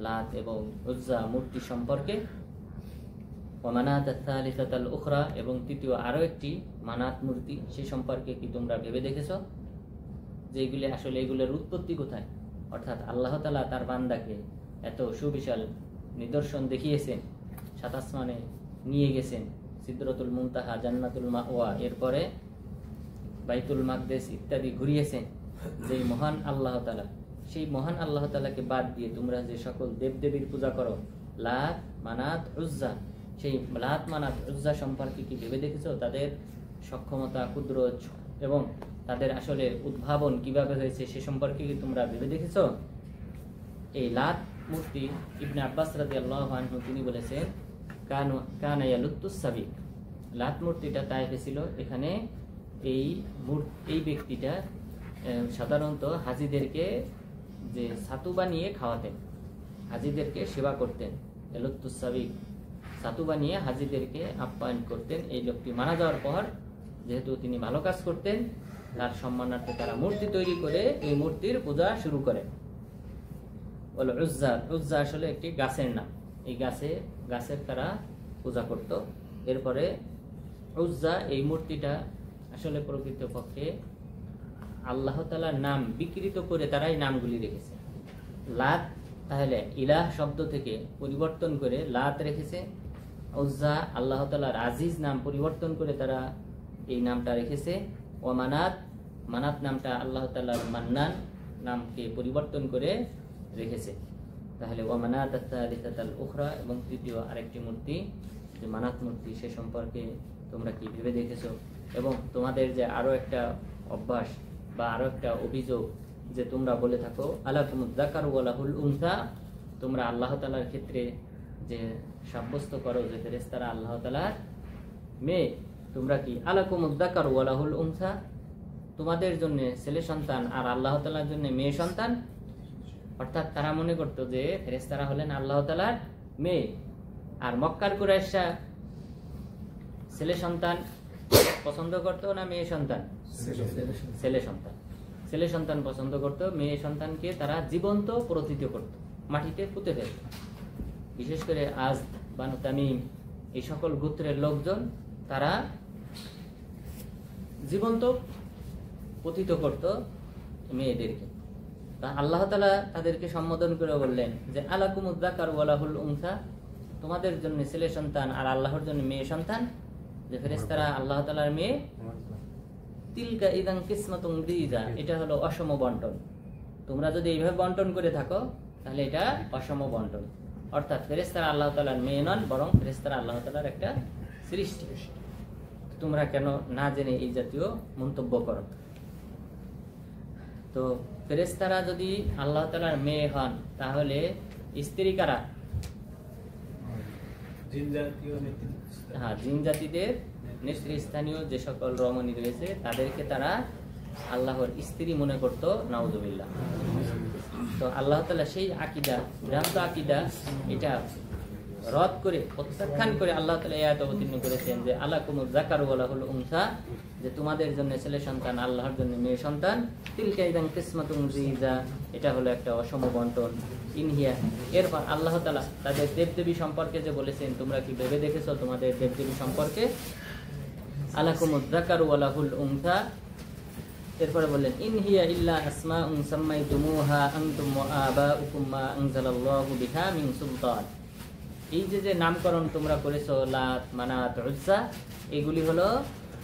লাত এবং উজ্জা মূর্তি সম্পর্কে? ওয়া মানাত আত-থালিসাতাল উখরা, এবং তৃতীয় আরো একটি মানাত মূর্তি, সে সম্পর্কে কি তোমরা ভেবে দেখেছো যে এগুলি আসলে এগুলোর উৎপত্তি কোথায়? অর্থাৎ আল্লাহ তাআলা তার বান্দাকে এত সুবিশাল নিদর্শন দেখিয়েছেন, সাত আসমানে নিয়ে গেছেন, সিদরাতুল মুনতাহা, জান্নাতুল মাওয়া, এরপরে বাইতুল মাকদেস ইত্যাদি ঘুরিয়েছেন। যে মহান আল্লাহ তাআলা, সেই মহান আল্লাহ তাআলাকে বাদ দিয়ে তোমরা যে সকল দেবদেবীর পূজা করো, লাত মানাত উজ্জা, সেই লাত মানাত উজ্জা সম্পর্কে কি ভেবে দেখেছো? তাদের সক্ষমতা, কুদরত এবং তাদের আসলে উদ্ভাবন কিভাবে হয়েছে সে সম্পর্কে কি তোমরা ভেবে দেখেছো? এই লাত মূর্তি ইবনে আব্বাস রাদিয়াল্লাহু আনহু তিনি বলেছেন কানা ইয়ালুত্তুস সাবিক, লাত মূর্তিটা তায়েফে ছিল। এখানে এই ব্যক্তিটা সাধারণত হাজীদেরকে যে ছাতু বানিয়ে খাওয়াতেন, হাজীদেরকে সেবা করতেন। ইয়ালুত্তুস সাবিক, ছাতু বানিয়ে হাজীদেরকে আপ্যায়ন করতেন। এই লোকটি মারা যাওয়ার পর যেহেতু তিনি ভালো কাজ করতেন, তার সম্মানার্থে তারা মূর্তি তৈরি করে এই মূর্তির পূজা শুরু করে। বলে উজ্জা, উজ্জা আসলে একটি গাছের নাম, এই গাছের তারা পূজা করত। এরপরে উজ্জা এই মূর্তিটা আসলে প্রকৃতপক্ষে আল্লাহ তাআলার নাম বিকৃত করে তারা এই নামগুলি রেখেছে। লাত তাহলে ইলাহ শব্দ থেকে পরিবর্তন করে লাত রেখেছে, উজ্জা আল্লাহ তাআলার আজিজ নাম পরিবর্তন করে তারা এই নামটা রেখেছে। ও মানাত, মানাত নামটা আল্লাহ তাআলার মান্নান নামকে পরিবর্তন করে রেখেছে। তাহলে ও মানাত আত-থালিসাতাল উখরা, এবং তৃতীয় আরেকটি মূর্তি যে মানাত মূর্তি, সে সম্পর্কে তোমরা কি ভেবে দেখেছো? এবং তোমাদের যে আরো একটা অভ্যাস বা আরো একটা অভিযোগ যে তোমরা বলে থাকো আলাকুমুয যাকারু ওয়া লাহুল উনসা, তোমরা আল্লাহ তাআলার ক্ষেত্রে যে সাব্যস্ত করো যে ফেরেশতারা আল্লাহ তাআলার মেয়ে, তোমরা কি আলাকুমুয যাকারু ওয়া লাহুল উনসা, তোমাদের জন্য ছেলে সন্তান আর আল্লাহ তাআলার জন্য মেয়ে সন্তান। অর্থাৎ তারা মনে করতো যে ফেরেশতারা হলেন আল্লাহ তাআলার মেয়ে, আর মক্কার কুরাইশরা ছেলে সন্তান পছন্দ করতো না মেয়ে সন্তান? ছেলে সন্তান। ছেলে সন্তান পছন্দ করত, মেয়ে সন্তানকে তারা জীবন্ত প্রথিত করত, মাটিতে পুঁতে ফেলত। বিশেষ করে আজ বানু তামিম এই সকল গোত্রের লোকজন তারা জীবন্ত পতিত করত মেয়েদেরকে। তা আল্লাহ তাআলা তাদেরকে সম্বোধন করে বললেন যে আলাকুমুদ যাকারু ওয়া লাহুল উনসা, তোমাদের জন্য ছেলে সন্তান আর আল্লাহর জন্য মেয়ে সন্তান। যে ফেরেশতারা আল্লাহ তাআলার মেয়ে, তিলকা ইদান কিসমাতুন দীজা, এটা হলো অসম বন্টন। তোমরা যদি এইভাবে বন্টন করে থাকো তাহলে এটা অসম বন্টন। অর্থাৎ ফেরেশতারা আল্লাহ তাআলার মেয়ে নন, বরং ফেরেশতারা আল্লাহ তাআলার একটা সৃষ্টি। তোমরা কেন না জেনে এই জাতীয় মন্তব্য করো? তো ফেরেশতারা যদি আল্লাহ তাআলার মেয়ে হন তাহলে স্ত্রী কারা? হ্যাঁ, জিন জাতিদের নেতৃস্থানীয় যে সকল রমণী রয়েছে তাদেরকে তারা আল্লাহর স্ত্রী মনে করত, নাউজুবিল্লাহ। তো আল্লাহ তাআলা সেই আকীদা, ভ্রান্ত আকীদা, এটা রদ করে, প্রত্যাখ্যান করে আল্লাহ তাআলা এই আয়াত অবতীর্ণ করেছেন যে আলাকুমুজ যাকারু ওয়া লাহুল উনসা, যে তোমাদের জন্য ছেলে সন্তান, আল্লাহর জন্য মেয়ে সন্তান। তিলকা ইদান কিসমাতুন দীজা, এটা হলো একটা অসম বন্টন। ইনহিয়া, এরপর আল্লাহ তাআলা তাদের দেবদেবী সম্পর্কে যে বলেছেন, তোমরা কি ভেবে দেখেছো তোমাদের দেবদেবী সম্পর্কে? আলাকুমুজ যাকারু ওয়া লাহুল উনসা, এরপরে বললেন ইনহিয়া ইল্লা আসমাউন সাম্মাইতুমুহা আনতুম ওয়া আবাউকুম মা আনজালাল্লাহু বিহা মিন সুলতান। এই যে নামকরণ তোমরা করেছো, লাত, মানাত, উজ্জা, এগুলি হলো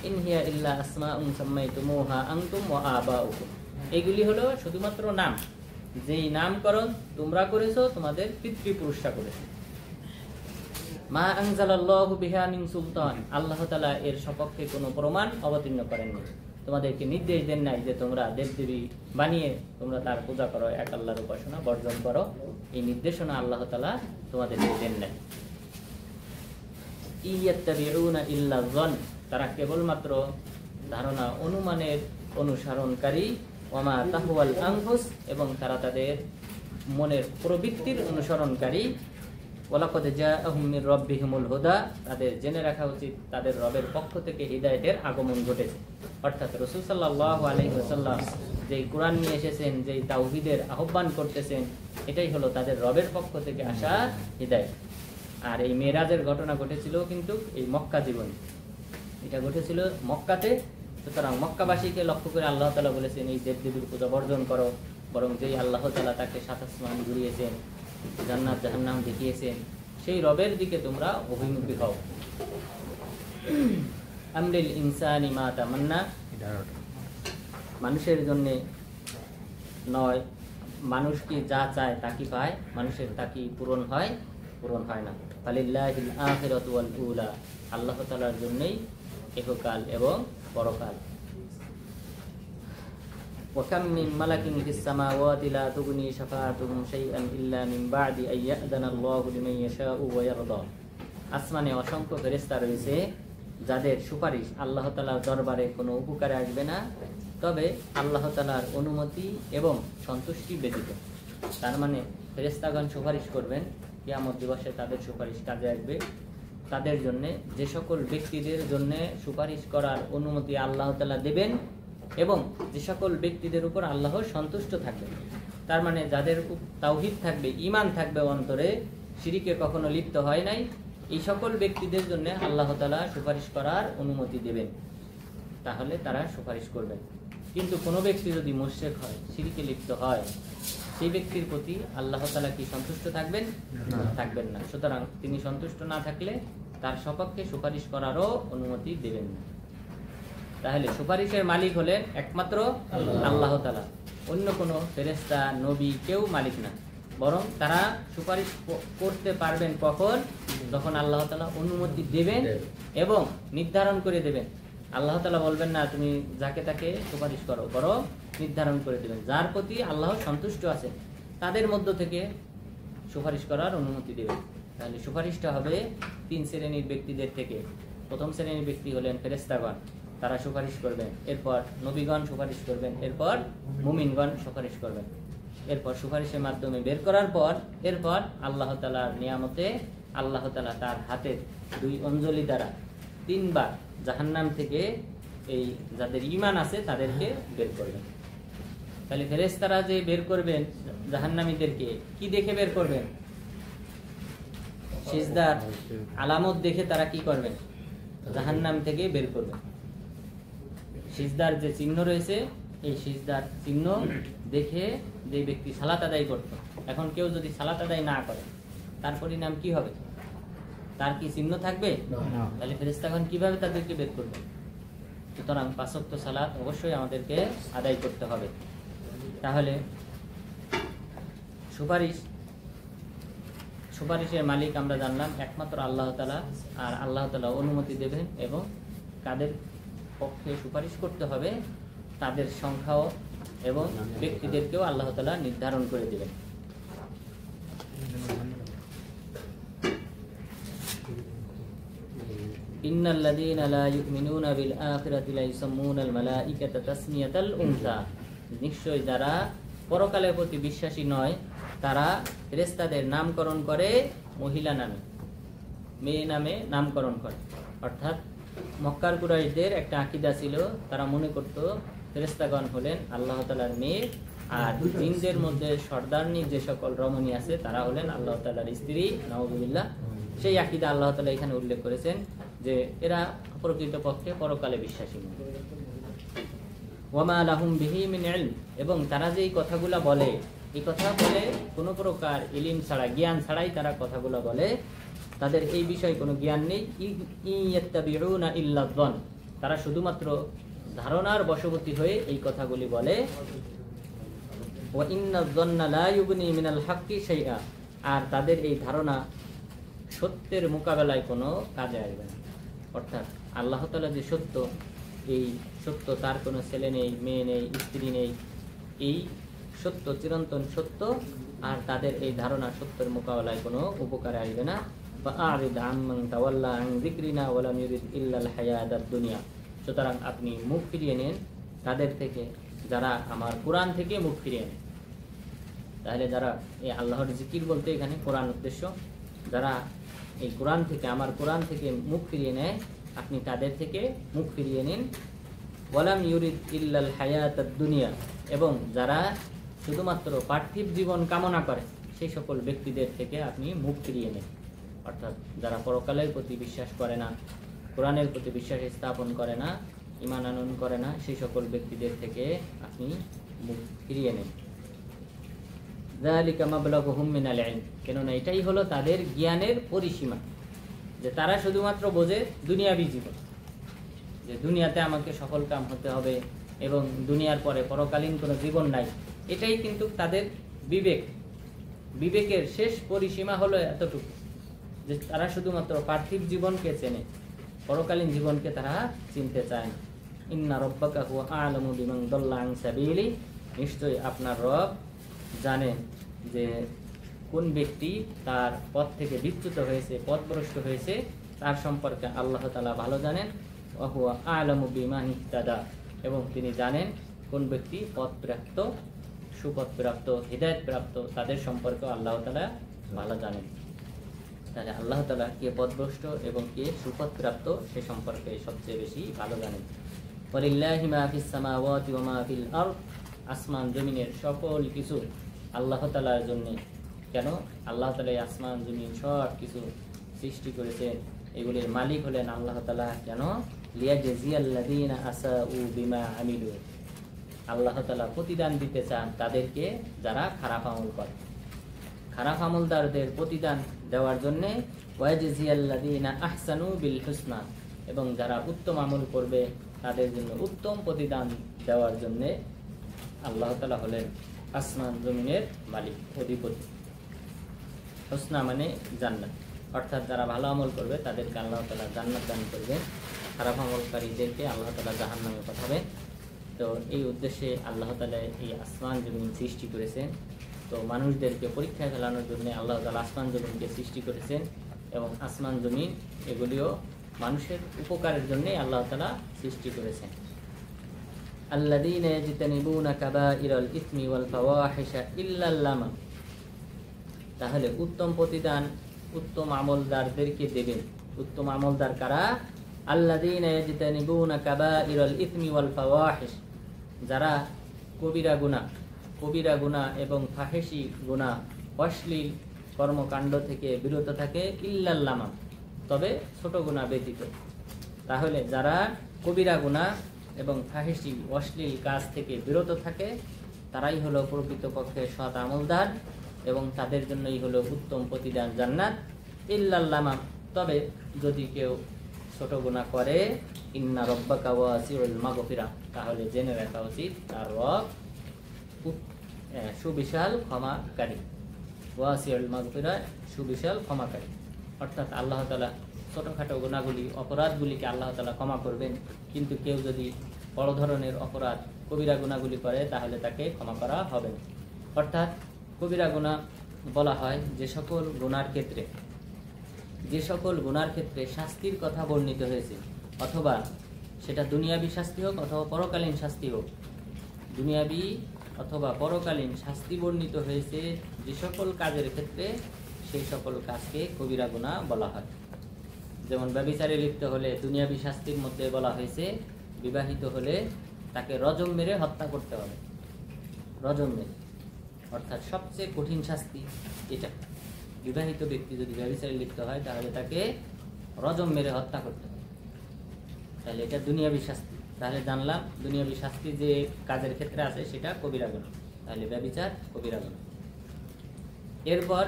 ইনহিয়া ইল্লা আসমাউন সাম্মাইতুমুহা আনতুম ওয়া আবাউকুম, এগুলি হলো শুধুমাত্র নাম, যেই নামকরণ তোমরা করেছো, তোমাদের পিতৃপুরুষরা করেছে। মা আনজালাল্লাহু বিহা মিন সুলতান, আল্লাহ তাআলা এর সপক্ষে কোনো প্রমাণ অবতীর্ণ করেননি, তোমাদেরকে নির্দেশ দেন নাই যে তোমরা দেবদেবী বানিয়ে তোমরা তার পূজা করো, এক আল্লাহর উপাসনা বর্জন করো। এই নির্দেশনা আল্লাহ তাআলা তোমাদেরকে দেন নাই। ইয়াত্তাবিউনা ইল্লা যন, তারা কেবলমাত্র ধারণা, অনুমানের অনুসরণকারী। ওয়ামা তাহওয়াল আনফুস, এবং তারা তাদের মনের প্রবৃত্তির অনুসরণকারী। ওয়ালাকাদ জাআহুম মির রাব্বিহিমুল হুদা, তাদের জেনে রাখা উচিত তাদের রবের পক্ষ থেকে হিদায়াতের আগমন ঘটেছে। অর্থাৎ রাসূল সাল্লাল্লাহু আলাইহি ওয়াসাল্লাম যেই কোরআন নিয়ে এসেছেন, যেই তাওহীদের আহ্বান করতেছেন, এটাই হলো তাদের রবের পক্ষ থেকে আসা হিদায়াত। আর এই মেরাজের ঘটনা ঘটেছিল কিন্তু এই মক্কা জীবনে, এটা ঘটেছিল মক্কাতে। সুতরাং মক্কাবাসীকে লক্ষ্য করে আল্লাহ তাআলা বলেছেন এই দেবদেবীর পূজা বর্জন করো, বরং যেই আল্লাহ তাআলা তাকে সাত আসমান ঘুরিয়েছেন, জান্নাত জাহান্নাম দেখিয়েছেন, সেই রবের দিকে তোমরা অভিমুখী হও। আমরিল ইনসানি মা তামান্না, মানুষের জন্য নয়, মানুষ কি যা চায় তা কি পায়, মানুষের তা কি পূরণ হয়? পূরণ হয় না। ফালিল্লাহিল আখিরাতু ওয়াল উলা, আল্লাহ তাআলার জন্যই ইহকাল এবং পরকাল। ওয়াকাম মিন মালাকিন ফিস সামাওয়াতি লা তুগনি শাফাআতুহুম শাইআন ইল্লা মিন বা'দি আন ইয়া'যানাল্লাহু লিমান ইয়াশাউ ওয়া ইয়ারদা। আসমানে অসংখ্য ফেরেশতা রয়েছে যাদের সুপারিশ আল্লাহ তাআলার দরবারে কোনো উপকারে আসবে না, তবে আল্লাহ তাআলার অনুমতি এবং সন্তুষ্টি ব্যতীত। তার মানে ফেরেশতাগণ সুপারিশ করবেন, কিয়ামত দিবসে তাদের সুপারিশ কাজে আসবে। তাদের জন্য যে সকল ব্যক্তিদের জন্য সুপারিশ করার অনুমতি আল্লাহ তাআলা দেবেন এবং যে সকল ব্যক্তিদের উপর আল্লাহ সন্তুষ্ট থাকবেন, তার মানে যাদের তাওহীদ থাকবে, ঈমান থাকবে অন্তরে, শিরকে কখনো লিপ্ত হয় নাই, এই সকল ব্যক্তিদের জন্য আল্লাহ তাআলা সুপারিশ করার অনুমতি দেবেন, তাহলে তারা সুপারিশ করবেন। কিন্তু কোনো ব্যক্তি যদি মুশরিক হয়, শিরকে লিপ্ত হয়, সেই ব্যক্তির প্রতি আল্লাহ তাআলা কি সন্তুষ্ট থাকবেন? থাকবেন না। সুতরাং তিনি সন্তুষ্ট না থাকলে তার সপক্ষে সুপারিশ করারও অনুমতি দেবেন না। তাহলে সুপারিশের মালিক হলেন একমাত্র আল্লাহ তাআলা, অন্য কোনো ফেরেশতা, নবী কেউ মালিক না। বরং তারা সুপারিশ করতে পারবেন কখন? যখন আল্লাহ তাআলা অনুমতি দেবেন এবং নির্ধারণ করে দেবেন। আল্লাহ তাআলা বলবেন না তুমি যাকে তাকে সুপারিশ করো, বরং নির্ধারণ করে দেবেন যার প্রতি আল্লাহ সন্তুষ্ট আছে তাদের মধ্য থেকে সুপারিশ করার অনুমতি দেবেন। তাহলে সুপারিশটা হবে তিন শ্রেণীর ব্যক্তিদের থেকে। প্রথম শ্রেণীর ব্যক্তি হলেন ফেরেশতাগণ, তারা সুপারিশ করবেন। এরপর নবীগণ সুপারিশ করবেন। এরপর মুমিনগণ সুপারিশ করবেন। এরপর সুপারিশের মাধ্যমে বের করার পর এরপর আল্লাহ তাআলার নিয়ামতে আল্লাহ তাআলা তার হাতের দুই অঞ্জলি দ্বারা তিনবার জাহান্নাম থেকে এই যাদের ঈমান আছে তাদেরকে বের করবেন। তাহলে ফেরেশতারা যে বের করবেন জাহান্নামীদেরকে কি দেখে বের করবেন? সিজদার আলামত দেখে তারা কি করবেন? জাহান্নাম থেকে বের করবেন। সিজদার যে চিহ্ন রয়েছে, এই সিজদার চিহ্ন দেখে যে ব্যক্তি সালাত আদায় করত, এখন কেউ যদি সালাত আদায় না করে তার পরিণাম কি হবে? তার কি চিহ্ন থাকবে? তাহলে ফেরেশতাগণ কিভাবে তাদেরকে বের করবে? সুতরাং 5 ওয়াক্ত সালাত অবশ্যই আমাদেরকে আদায় করতে হবে। তাহলে সুপারিশের মালিক আমরা জানলাম একমাত্র আল্লাহ তাআলা, আর আল্লাহ তাআলা অনুমতি দেবেন এবং কাদের পক্ষে সুপারিশ করতে হবে তাদের সংখ্যাও এবং ব্যক্তিদেরকেও আল্লাহ তাআলা নির্ধারণ করে দেবেন। ইন্নাল্লাযীনা লা ইউমিনুনা বিল আখিরাতি লা ইউসাম্মুনাল মালাইকাতা তাসমিয়াতাল উনসা, নিশ্চয় যারা পরকালের প্রতি বিশ্বাসী নয় তারা ফেরেশতাদের নামকরণ করে মহিলা নামে, মেয়ে নামে নামকরণ করে। অর্থাৎ মক্কার কুরাইশদের একটা আকীদা ছিল, তারা মনে করত ফেরেশতাগণ হলেন আল্লাহ তাআলার মেয়ে, আর জিনদের মধ্যে সর্দারনি যে সকল রমণী আছে তারা হলেন আল্লাহ তাআলার স্ত্রী। নাউযুবিল্লাহ। সেই আকীদা আল্লাহ তাআলা এখানে উল্লেখ করেছেন যে এরা প্রকৃতপক্ষে পরকালে বিশ্বাসী নয়। ওয়ামা লাহুম বিহি মিন ইলম, এবং তারা যে এই কথাগুলো বলে, এই কথা বলে কোনো প্রকার ইলম ছাড়া, জ্ঞান ছাড়াই তারা কথাগুলো বলে, তাদের এই বিষয়ে কোনো জ্ঞান নেই। ইয়াত্তাবিউনা ইল্লা যন, তারা শুধুমাত্র ধারণার বশবর্তী হয়ে এই কথাগুলি বলে। ওয়া ইন্নায যন্না লা ইউগনি মিনাল হাক্কি শাইআ, আর তাদের এই ধারণা সত্যের মোকাবেলায় কোনো কাজে আসবে না। অর্থাৎ আল্লাহ তাআলা যে সত্য, এই সত্য তার কোনো ছেলে নেই, মেয়ে নেই, স্ত্রী নেই, এই সত্য চিরন্তন সত্য, আর তাদের এই ধারণা সত্যের মোকাবেলায় কোনো উপকারে আসবে না। ফাআরিদ আম্মান তাওয়াল্লা আন যিকরিনা ওয়া লাম ইউরিদ ইল্লাল হায়াতাদ দুনিয়া, সুতরাং আপনি মুখ ফিরিয়ে নেন তাদের থেকে যারা আমার কোরআন থেকে মুখ ফিরিয়ে নেন। তাহলে যারা এই আল্লাহর জিকির বলতে এখানে কোরআন উদ্দেশ্য, যারা এই কোরআন থেকে, আমার কোরআন থেকে মুখ ফিরিয়ে নেয়, আপনি তাদের থেকে মুখ ফিরিয়ে নিন। ওয়ালাম ইউরিদ ইল্লাল হায়াতাদ দুনিয়া, এবং যারা শুধুমাত্র পার্থিব জীবন কামনা করে সেই সকল ব্যক্তিদের থেকে আপনি মুখ ফিরিয়ে নিন। অর্থাৎ যারা পরকালের প্রতি বিশ্বাস করে না, কোরআনের প্রতি বিশ্বাস স্থাপন করে না, ঈমান আনয়ন করে না, সেই সকল ব্যক্তিদের থেকে আপনি মুখ ফিরিয়ে নিন। যালিকা মাবলাগুহুম মিনাল ইলম, কেননা এটাই হলো তাদের জ্ঞানের পরিসীমা, যে তারা শুধুমাত্র বোঝে দুনিয়াবী জীবন, যে দুনিয়াতে আমাকে সফল কাম হতে হবে এবং দুনিয়ার পরে পরকালীন কোনো জীবন নাই। এটাই কিন্তু তাদের বিবেকের শেষ পরিসীমা হলো এতটুকু, যে তারা শুধুমাত্র পার্থিব জীবনকে চেনে, পরকালীন জীবনকে তারা চিনতে চায় না। ইন্না রাব্বাকা হুয়া আ'লামু বিমান দাল্লা আন সাবিলি, নিশ্চয়ই আপনার রব জানেন যে কোন ব্যক্তি তার পথ থেকে বিচ্যুত হয়েছে, পথভ্রষ্ট হয়েছে, তার সম্পর্কে আল্লাহ তাআলা ভালো জানেন। ওয়া হুয়া আ'লামু বিমান ইহতাদা, এবং তিনি জানেন কোন ব্যক্তি পথপ্রাপ্ত, সুপথপ্রাপ্ত, হিদায়াতপ্রাপ্ত, তাদের সম্পর্কে আল্লাহ তাআলা ভালো জানেন। তাহলে আল্লাহ তাআলা কে পথভ্রষ্ট এবং কে সুপথপ্রাপ্ত সে সম্পর্কে সবচেয়ে বেশি ভালো জানেন। ওয়ালিল্লাহি মা ফিস সামাওয়াতি ওয়া মা ফিল আরদ, আসমান জমিনের সকল কিছু আল্লাহ তাআলার জন্য। কেন? আল্লাহ তাআলা আসমান জমিন সব কিছু সৃষ্টি করেছেন, এগুলির মালিক হলেন আল্লাহ তাআলা। কেন? লিয়াজজিয়াল্লাযীনা আসাউ বিমা আমিলু, আল্লাহ তাআলা প্রতিদান দিতে চান তাদেরকে যারা খারাপ আমল করে, খারাপ আমলদারদের প্রতিদান দেওয়ার জন্য। ওয়াজজিয়াল্লাযীনা আহসানু বিল হুসনা, এবং যারা উত্তম আমল করবে তাদের জন্য উত্তম প্রতিদান দেওয়ার জন্য আল্লাহ তাআলা হলেন আসমান জমিনের মালিক, অধিপতি। হুসনা মানে জান্নাত, অর্থাৎ যারা ভালো আমল করবে তাদেরকে আল্লাহ তাআলা জান্নাত দান করবে, খারাপ আমলকারীদেরকে আল্লাহ তাআলা জাহান্নামে পাঠাবে। তো এই উদ্দেশ্যে আল্লাহ তাআলা এই আসমান জমিন সৃষ্টি করেছেন। তো মানুষদেরকে পরীক্ষায় ফেলানোর জন্য আল্লাহ তাআলা আসমান জমিনকে সৃষ্টি করেছেন, এবং আসমান জমিন এগুলিও মানুষের উপকারের জন্য আল্লাহ তাআলা সৃষ্টি করেছেন। আল্লাযীনা ইয়াজতানিবুনা কাবাইরাল ইসমি ওয়াল ফাওয়াহিশা ইল্লাল লামা, তাহলে উত্তম প্রতিদান উত্তম আমলদারদেরকে দেবেন। উত্তম আমলদার কারা? আল্লাযীনা ইয়াজতানিবুনা কাবাইরাল ইসমি ওয়াল ফাওয়াহিশ, যারা কবিরা গুনাহ কবিরা গুনাহ এবং ফাহেশি গুনাহ অশ্লীল কর্মকাণ্ড থেকে বিরত থাকে ইল্লাল লামাম, তবে ছোট গুনাহ ব্যতীত। তাহলে যারা কবিরা গুনাহ এবং ফাহেশি অশ্লীল কাজ থেকে বিরত থাকে তারাই হলো প্রকৃতপক্ষে সৎ আমলদার এবং তাদের জন্যই হলো উত্তম প্রতিদান জান্নাত। ইল্লাল লামাম, তবে যদি কেউ ছোট গুনাহ করে ইন্না রব্বাকা ওয়াসিউল মাগফিরা, তাহলে জেনে রাখা উচিত তার রব সুবিশাল ক্ষমাকারী। ওয়াসিউল মাগফিরা, সুবিশাল ক্ষমাকারী, অর্থাৎ আল্লাহ তাআলা ছোটখাটো গুনাহগুলি অপরাধগুলিকে আল্লাহ তাআলা ক্ষমা করবেন, কিন্তু কেউ যদি বড় ধরনের অপরাধ কবিরা গুনাহগুলি করে তাহলে তাকে ক্ষমা করা হবে না। অর্থাৎ কবিরা গুনাহ বলা হয় যে সকল গুনার ক্ষেত্রে শাস্তির কথা বর্ণিত হয়েছে, অথবা সেটা দুনিয়াবী শাস্তি হোক অথবা পরকালীন শাস্তি হোক, দুনিয়াবী অথবা পরকালীন শাস্তি বর্ণিত হয়েছে যে সকল কাজের ক্ষেত্রে, সেই সকল কাজকে কবিরা গুনাহ বলা হয়। যেমন ব্যভিচারে লিপ্ত হলে দুনিয়াবী শাস্তির মধ্যে বলা হয়েছে বিবাহিত হলে তাকে রজম মেরে হত্যা করতে হবে, রজম মেরে, অর্থাৎ সবচেয়ে কঠিন শাস্তি এটা। বিবাহিত ব্যক্তি যদি ব্যভিচারে লিপ্ত হয় তাহলে তাকে রজম মেরে হত্যা করতে হবে, তাহলে এটা দুনিয়াবী শাস্তি। তাহলে জানলাম দুনিয়াবী শাস্তি যে কাজের ক্ষেত্রে আছে সেটা কবিরা গুনাহ, তাহলে ব্যভিচার কবিরা গুনাহ। এরপর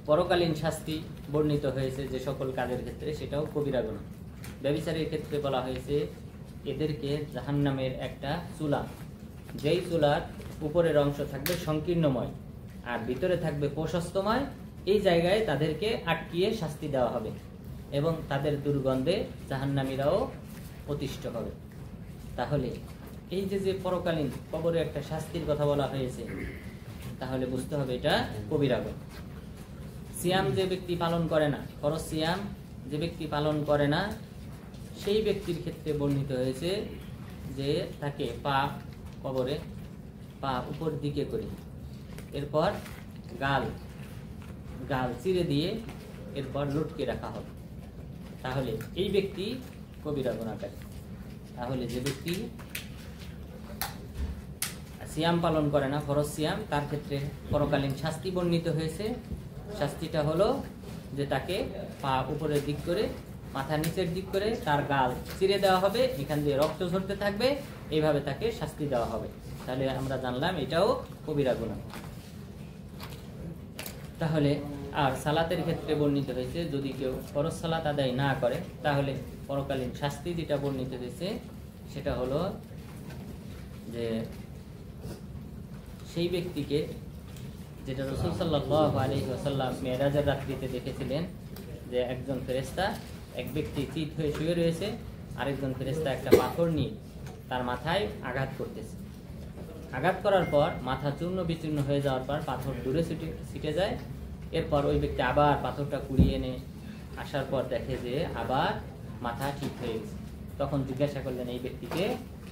পরকালীন শাস্তি বর্ণিত হয়েছে যে সকল কাজের ক্ষেত্রে, সেটাও কবিরা গুনাহ। ব্যভিচারের ক্ষেত্রে বলা হয়েছে এদেরকে জাহান্নামের একটা চুলা, যেই চুলার উপরের অংশ থাকবে সংকীর্ণময় আর ভিতরে থাকবে প্রশস্তময়, এই জায়গায় তাদেরকে আটকিয়ে শাস্তি দেওয়া হবে এবং তাদের দুর্গন্ধে জাহান্নামীরাও অতিষ্ঠ হবে। তাহলে এই যে পরকালীন কবরে একটা শাস্তির কথা বলা হয়েছে, তাহলে বুঝতে হবে এটা কবিরা গুনাহ। সিয়াম যে ব্যক্তি পালন করে না, ফরজ সিয়াম যে ব্যক্তি পালন করে না, সেই ব্যক্তির ক্ষেত্রে বর্ণিত হয়েছে যে তাকে কবরে পা উপর দিকে করে, এরপর গাল চিরে দিয়ে এরপর লটকে রাখা হবে, তাহলে এই ব্যক্তি কবিরা গুনাহকারী। তাহলে যে ব্যক্তি সিয়াম পালন করে না, ফরজ সিয়াম, তার ক্ষেত্রে পরকালীন শাস্তি বর্ণিত হয়েছে। শাস্তিটা হলো যে তাকে পা উপরের দিক করে, মাথা নিচের দিক করে তার গাল চিরে দেওয়া হবে, এখান দিয়ে রক্ত ঝরতে থাকবে, এইভাবে তাকে শাস্তি দেওয়া হবে। তাহলে আমরা জানলাম এটাও কবিরা গুনাহ। তাহলে আর সালাতের ক্ষেত্রে বর্ণিত হয়েছে যদি কেউ ফরজ সালাত আদায় না করে তাহলে পরকালীন শাস্তি যেটা বর্ণিত হয়েছে সেটা হলো যে সেই ব্যক্তিকে, যেটা রাসূল সাল্লাল্লাহু আলাইহি ওয়াসাল্লাম মেরাজের রাত্রিতে দেখেছিলেন, যে একজন ফেরেশতা, এক ব্যক্তি চিত হয়ে শুয়ে রয়েছে, আরেকজন ফেরেশতা একটা পাথর নিয়ে তার মাথায় আঘাত করতেছে। আঘাত করার পর মাথা চূর্ণ বিচূর্ণ হয়ে যাওয়ার পর পাথর দূরে ছিটে যায়। এরপর ওই ব্যক্তি আবার পাথরটা কুড়িয়ে এনে আসার পর দেখে যে আবার মাথা ঠিক হয়ে গেছে। তখন জিজ্ঞাসা করলেন এই ব্যক্তিকে,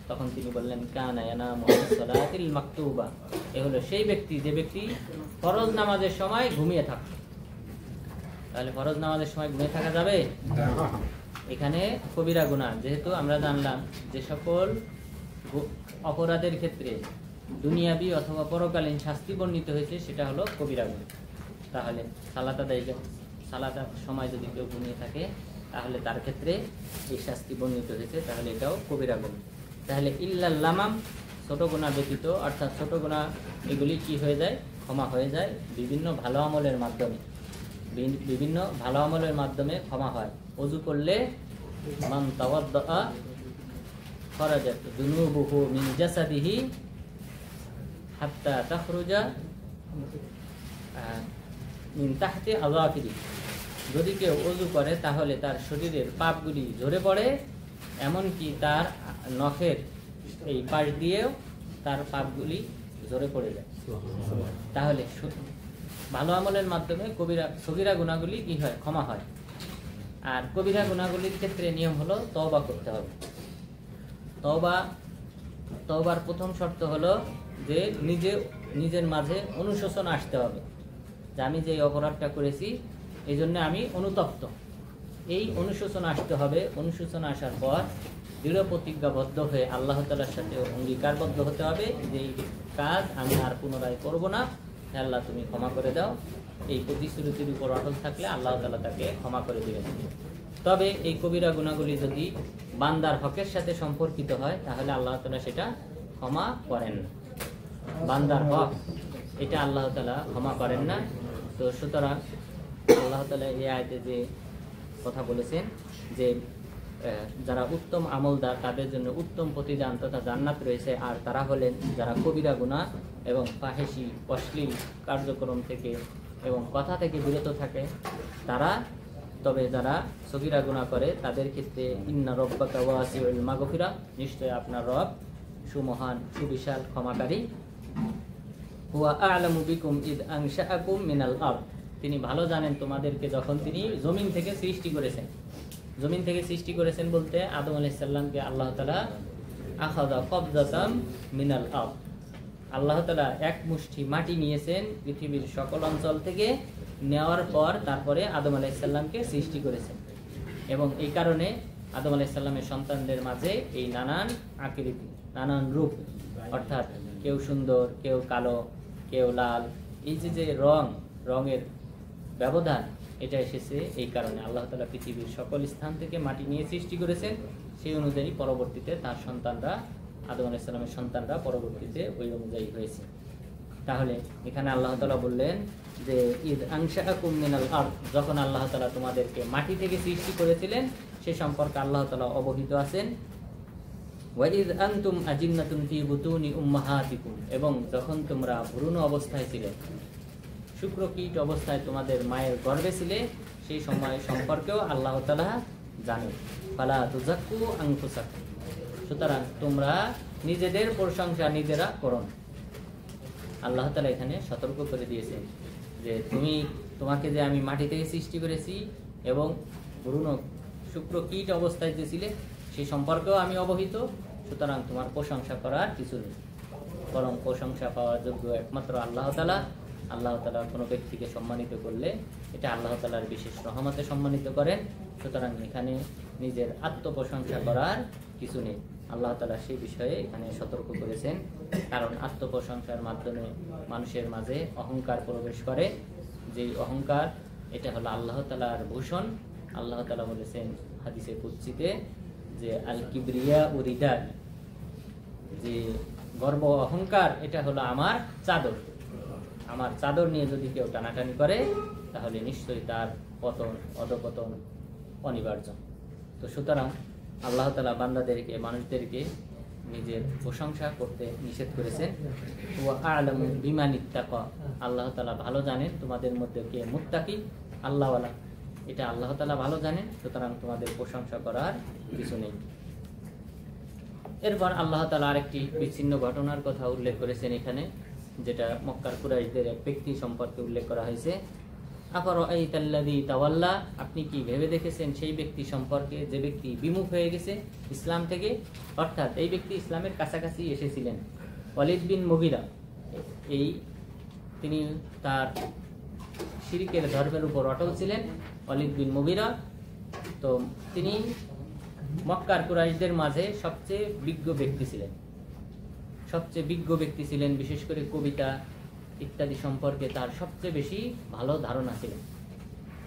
তখন তিনি বললেন কানা ইয়ানামু আনিস সালাতিল মাকতুবা, এ হলো সেই ব্যক্তি যে ব্যক্তি ফরজ নামাজের সময় ঘুমিয়ে থাকত। তাহলে ফরজ নামাজের সময় ঘুমিয়ে থাকা যাবে? এখানে কবিরা গুনাহ। যেহেতু আমরা জানলাম যে সকল অপরাধের ক্ষেত্রে দুনিয়াবি অথবা পরকালীন শাস্তি বর্ণিত হয়েছে সেটা হলো কবিরা গুনাহ। তাহলে সালাতের সময় যদি কেউ ঘুমিয়ে থাকে তাহলে তার ক্ষেত্রে এই শাস্তি বর্ণিত হয়েছে, তাহলে এটাও কবিরা গুনাহ। তাহলে ইল্লাল লামাম, ছোট গুনাহ ব্যতীত, অর্থাৎ ছোট গুনাহ এগুলি কি হয়ে যায়? ক্ষমা হয়ে যায় বিভিন্ন ভালো আমলের মাধ্যমে। বিভিন্ন ভালো আমলের মাধ্যমে ক্ষমা হয়। ওযু করলে মান তাওয়াদ্দা খরাজাত যুনুবুহু মিন জাসাদিহি হাত্তা তাখরুজা মিন তাহতি আযাফিরি, যদি কেউ ওযু করে তাহলে তার শরীরের পাপগুলি ঝরে পড়ে, এমনকি তার নখের এই পাশ দিয়েও তার পাপগুলি ঝরে পড়ে যায়। তাহলে ভালো আমলের মাধ্যমে সগীরা গুনাহগুলি কি হয়? ক্ষমা হয়। আর কবিরা গুনাহগুলির ক্ষেত্রে নিয়ম হলো তওবা করতে হবে। তওবার প্রথম শর্ত হলো যে নিজের মাঝে অনুশোচন আসতে হবে, যে আমি যে অপরাধটা করেছি এই জন্য আমি অনুতপ্ত, এই অনুশোচন আসতে হবে। অনুশোচন আসার পর দৃঢ় প্রতিজ্ঞাবদ্ধ হয়ে আল্লাহ তাআলার সাথে অঙ্গীকারবদ্ধ হতে হবে যে এই কাজ আমি আর পুনরায় করব না, হে আল্লাহ তুমি ক্ষমা করে দাও। এই প্রতিশ্রুতির উপর অটল থাকলে আল্লাহ তাআলা তাকে ক্ষমা করে দিবেন। তবে এই কবিরা গুনাহগুলি যদি বান্দার হকের সাথে সম্পর্কিত হয় তাহলে আল্লাহ তাআলা সেটা ক্ষমা করেন না। বান্দার হক এটা আল্লাহ তাআলা ক্ষমা করেন না। তো সুতরাং আল্লাহ তাআলা এই আয়াতে যে কথা বলেছেন যে যারা উত্তম আমলদার তাদের জন্য উত্তম প্রতিদান তথা জান্নাত রয়েছে, আর তারা হলেন যারা কবিরা গুনাহ এবং ফাহেসি অশ্লীল কার্যক্রম থেকে এবং কথা থেকে বিরত থাকে তারা। তবে যারা সগীরা গুনাহ করে তাদের ক্ষেত্রে ইন্না রব্বাকা ওয়াসিউল মাগফিরা, নিশ্চয় আপনার রব সুমহান সুবিশাল ক্ষমাকারী। হুয়া আ'লামু বিকুম ইদ আনশাআকুম মিনাল আরদ, তিনি ভালো জানেন তোমাদেরকে যখন তিনি জমিন থেকে সৃষ্টি করেছেন। জমিন থেকে সৃষ্টি করেছেন বলতে আদম আলাইহিস সালামকে আল্লাহ তাআলা আখাযা কবযাতাম মিনাল আরদ, আল্লাহ তাআলা এক মুষ্টি মাটি নিয়েছেন পৃথিবীর সকল অঞ্চল থেকে, নেওয়ার পর তারপরে আদম আলাইহিস সালামকে সৃষ্টি করেছেন। এবং এই কারণে আদম আলাইহিস সালামের সন্তানদের মাঝে এই নানান আকৃতি নানান রূপ, অর্থাৎ কেউ সুন্দর, কেউ কালো, কেউ লাল, এই যে রঙের ব্যবধান এটা এসেছে এই কারণে। আল্লাহ তাআলা পৃথিবীর সকল স্থান থেকে মাটি নিয়ে সৃষ্টি করেছেন, সেই অনুযায়ী পরবর্তীতে তার সন্তানরা আদম আলাইহিস সালামের সন্তানরা পরবর্তীতে ওই অনুযায়ী হয়েছে। তাহলে এখানে আল্লাহ তাআলা বললেন যে ইদ আনশাআকুম মিনাল আরদ, যখন আল্লাহ তাআলা তোমাদেরকে মাটি থেকে সৃষ্টি করেছিলেন সে সম্পর্কে আল্লাহ তাআলা অবহিত আছেন। ওয়া ইদ আনতুম আজিন্নাতুন ফি বুতুনি উম্মাহাতিকুম, এবং যখন তোমরা ভ্রূণ অবস্থায় ছিলে, শুক্রকীট অবস্থায় তোমাদের মায়ের গর্ভে ছিলে, সেই সময় সম্পর্কেও আল্লাহ তাআলা জানেন। ফালা তুযাক্কু আনফুসাকুম, সুতরাং তোমরা নিজেদের প্রশংসা নিজেরা করো না। আল্লাহ তাআলা এখানে সতর্ক করে দিয়েছেন যে তোমাকে যে আমি মাটি থেকে সৃষ্টি করেছি এবং ভ্রূণ শুক্রকীট অবস্থায় যে ছিলে সেই সম্পর্কেও আমি অবহিত, সুতরাং তোমার প্রশংসা করার কিছু নেই, বরং প্রশংসা পাওয়ার যোগ্য একমাত্র আল্লাহ তাআলা। আল্লাহ তাআলা কোনো ব্যক্তিকে সম্মানিত করলে এটা আল্লাহ তাআলার বিশেষ রহমতে সম্মানিত করেন, সুতরাং এখানে নিজের আত্মপ্রশংসা করার কিছু নেই। আল্লাহ তাআলা সেই বিষয়ে এখানে সতর্ক করেছেন, কারণ আত্মপ্রশংসার মাধ্যমে মানুষের মাঝে অহংকার প্রবেশ করে। যেই অহংকার এটা হলো আল্লাহ তাআলার ভূষণ। আল্লাহ তাআলা বলেছেন হাদিসে কুদসিতে যে আল কিবরিয়া ও রিদা, যে গর্ব অহংকার এটা হলো আমার চাদর, আমার চাদর নিয়ে যদি কেউ টানাটানি করে তাহলে নিশ্চয়ই তার পতন অধপতন অনিবার্য। তো সুতরাং আল্লাহ তাআলা বান্দাদেরকে মানুষদেরকে নিজের প্রশংসা করতে নিষেধ করেছেন। ওয়া আ'লামু বিমান ইত্তাকা, আল্লাহ তাআলা ভালো জানেন তোমাদের মধ্যে কে মুত্তাকি আল্লাহওয়ালা, এটা আল্লাহ তাআলা ভালো জানেন, সুতরাং তোমাদের প্রশংসা করার কিছু নেই। এরপর আল্লাহ তাআলা আরেকটি বিচ্ছিন্ন ঘটনার কথা উল্লেখ করেছেন এখানে, যেটা মক্কার কুরাইশদের এক ব্যক্তি সম্পর্কে উল্লেখ করা হয়েছে। আফারাআইতাল্লাযী তাওয়াল্লা, আপনি কি ভেবে দেখেছেন সেই ব্যক্তি সম্পর্কে যে ব্যক্তি বিমুখ হয়ে গেছে ইসলাম থেকে, অর্থাৎ এই ব্যক্তি ইসলামের কাছাকাছি এসেছিলেন। ওয়ালিদ বিন মুগিরা, তিনি তার শিরকের ধর্মের উপর অটল ছিলেন। ওয়ালিদ বিন মুগিরা তো তিনি মক্কার কুরাইশদের মাঝে সবচেয়ে বিজ্ঞ ব্যক্তি ছিলেন, বিশেষ করে কবিতা ইত্যাদি সম্পর্কে তার সবচেয়ে বেশি ভালো ধারণা ছিল।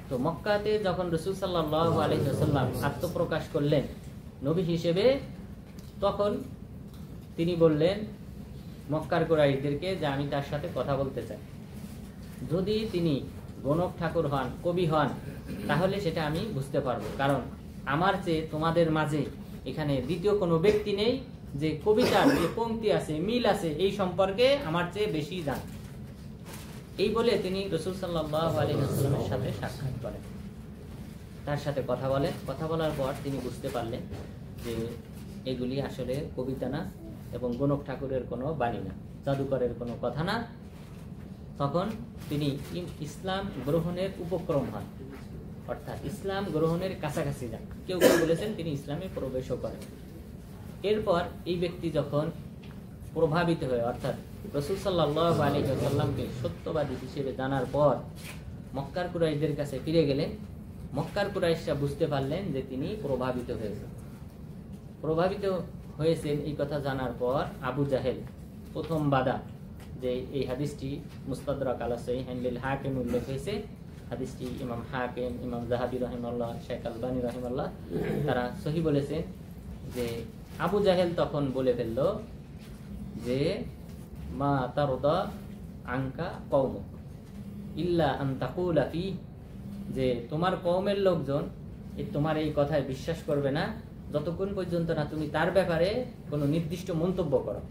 তো মক্কাতে যখন রাসূল সাল্লাল্লাহু আলাইহি ওয়াসাল্লাম আত্মপ্রকাশ করলেন নবী হিসেবে, তখন তিনি বললেন মক্কার কুরাইশদেরকে যে আমি তার সাথে কথা বলতে চাই। যদি তিনি গণক ঠাকুর হন, কবি হন, তাহলে সেটা আমি বুঝতে পারবো, কারণ আমার চেয়ে তোমাদের মাঝে এখানে দ্বিতীয় কোনো ব্যক্তি নেই যে কবিতার যে পংক্তি আছে, মিল আছে, এই সম্পর্কে আমার চেয়ে বেশি জান। এই বলে তিনি রাসূল সাল্লাল্লাহু আলাইহি ওয়াসাল্লামের সাথে সাক্ষাৎ করেন, তার সাথে কথা বলেন। কথা বলার পর তিনি বুঝতে পারলেন যে এগুলি আসলে কবিতা না এবং গণক ঠাকুরের কোনো বাণী না, জাদুকরের কোনো কথা না। তখন তিনি ইসলাম গ্রহণের উপক্রম হন, অর্থাৎ ইসলাম গ্রহণের কাছাকাছি যান। কেউ কেউ বলেছেন তিনি ইসলামে প্রবেশও করেন। এরপর এই ব্যক্তি যখন প্রভাবিত হয়ে, অর্থাৎ রাসূল সাল্লাল্লাহু আলাইহি ওয়াসাল্লামকে সত্যবাদী হিসেবে জানার পর মক্কার কুরাইশদের কাছে ফিরে গেলেন। মক্কার কুরাইশরা বুঝতে পারলেন যে তিনি প্রভাবিত হয়েছেন। প্রভাবিত হয়েছেন এই কথা জানার পর আবু জাহেল প্রথম বাদা, যে এই হাদিসটি মুস্তাদরাক আলা সহিহাইন লিল হাকিম উল্লেখ হয়েছে, হাদিসটি ইমাম হাকিম, ইমাম যাহাবী রাহিমাহুল্লাহ, শেখ আলবানী রাহিমাহুল্লাহ তারা সহিহ বলেছেন, যে আবু জাহেল তখন বলে ফেলল যে মা তারদা আনকা কওমুক ইল্লা আন তাকুলা ফি, যে তোমার কওমের লোকজন তোমার এই কথায় বিশ্বাস করবে না যতক্ষণ পর্যন্ত না তুমি তার ব্যাপারে কোনো নির্দিষ্ট মন্তব্য করো।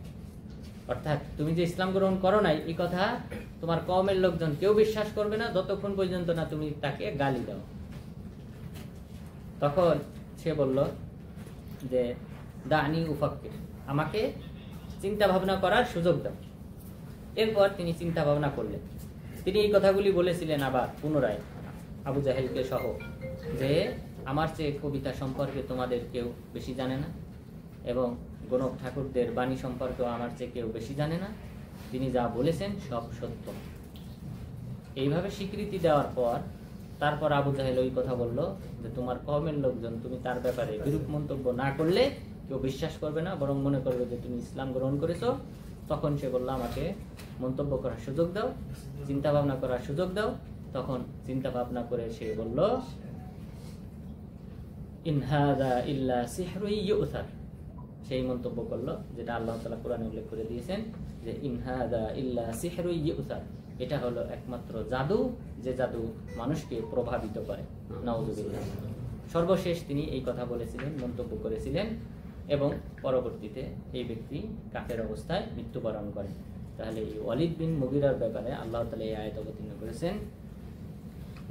অর্থাৎ তুমি যে ইসলাম গ্রহণ করো নাই এই কথা তোমার কওমের লোকজন কেউ বিশ্বাস করবে না যতক্ষণ পর্যন্ত না তুমি তাকে গালি দাও। তখন সে বলল যে দানি উফাক্কির, আমাকে চিন্তা ভাবনা করার সুযোগ দাও। এরপর তিনি চিন্তা ভাবনা করলেন। তিনি এই কথাগুলি বলেছিলেন আবার পুনরায় আবু জাহেলকে সহ, যে আমার চেয়ে কবিতা সম্পর্কে তোমাদের কেউ বেশি জানে না, এবং গণক ঠাকুরদের বাণী সম্পর্কেও আমার চেয়ে কেউ বেশি জানে না, তিনি যা বলেছেন সব সত্য। এইভাবে স্বীকৃতি দেওয়ার পর তারপর আবু জাহেল ওই কথা বলল যে তোমার কওমের লোকজন তুমি তার ব্যাপারে বিরূপ মন্তব্য না করলে কেউ বিশ্বাস করবে না, বরং মনে করবে যে তুমি ইসলাম গ্রহণ করেছো। তখন সে বলল আমাকে মন্তব্য করার সুযোগ দাও, চিন্তা ভাবনা করার সুযোগ দাও। তখন চিন্তা ভাবনা করে সে বলল ইন হাযা ইল্লা সিহরুন ইউসার, সেই মন্তব্য করলো যেটা আল্লাহ তাআলা কোরআনে উল্লেখ করে দিয়েছেন, যে ইন হাযা ইল্লা সিহরুন ইউসার, এটা হলো একমাত্র জাদু, যে জাদু মানুষকে প্রভাবিত করে। নাউযুবিল্লাহ। সর্বশেষ তিনি এই কথা বলেছিলেন, মন্তব্য করেছিলেন, এবং পরবর্তীতে এই ব্যক্তি কাফের অবস্থায় মৃত্যুবরণ করেন। তাহলে এই ওয়ালিদ বিন মুগিরার ব্যাপারে আল্লাহ তাআলা এই আয়াত অবতীর্ণ করেছেন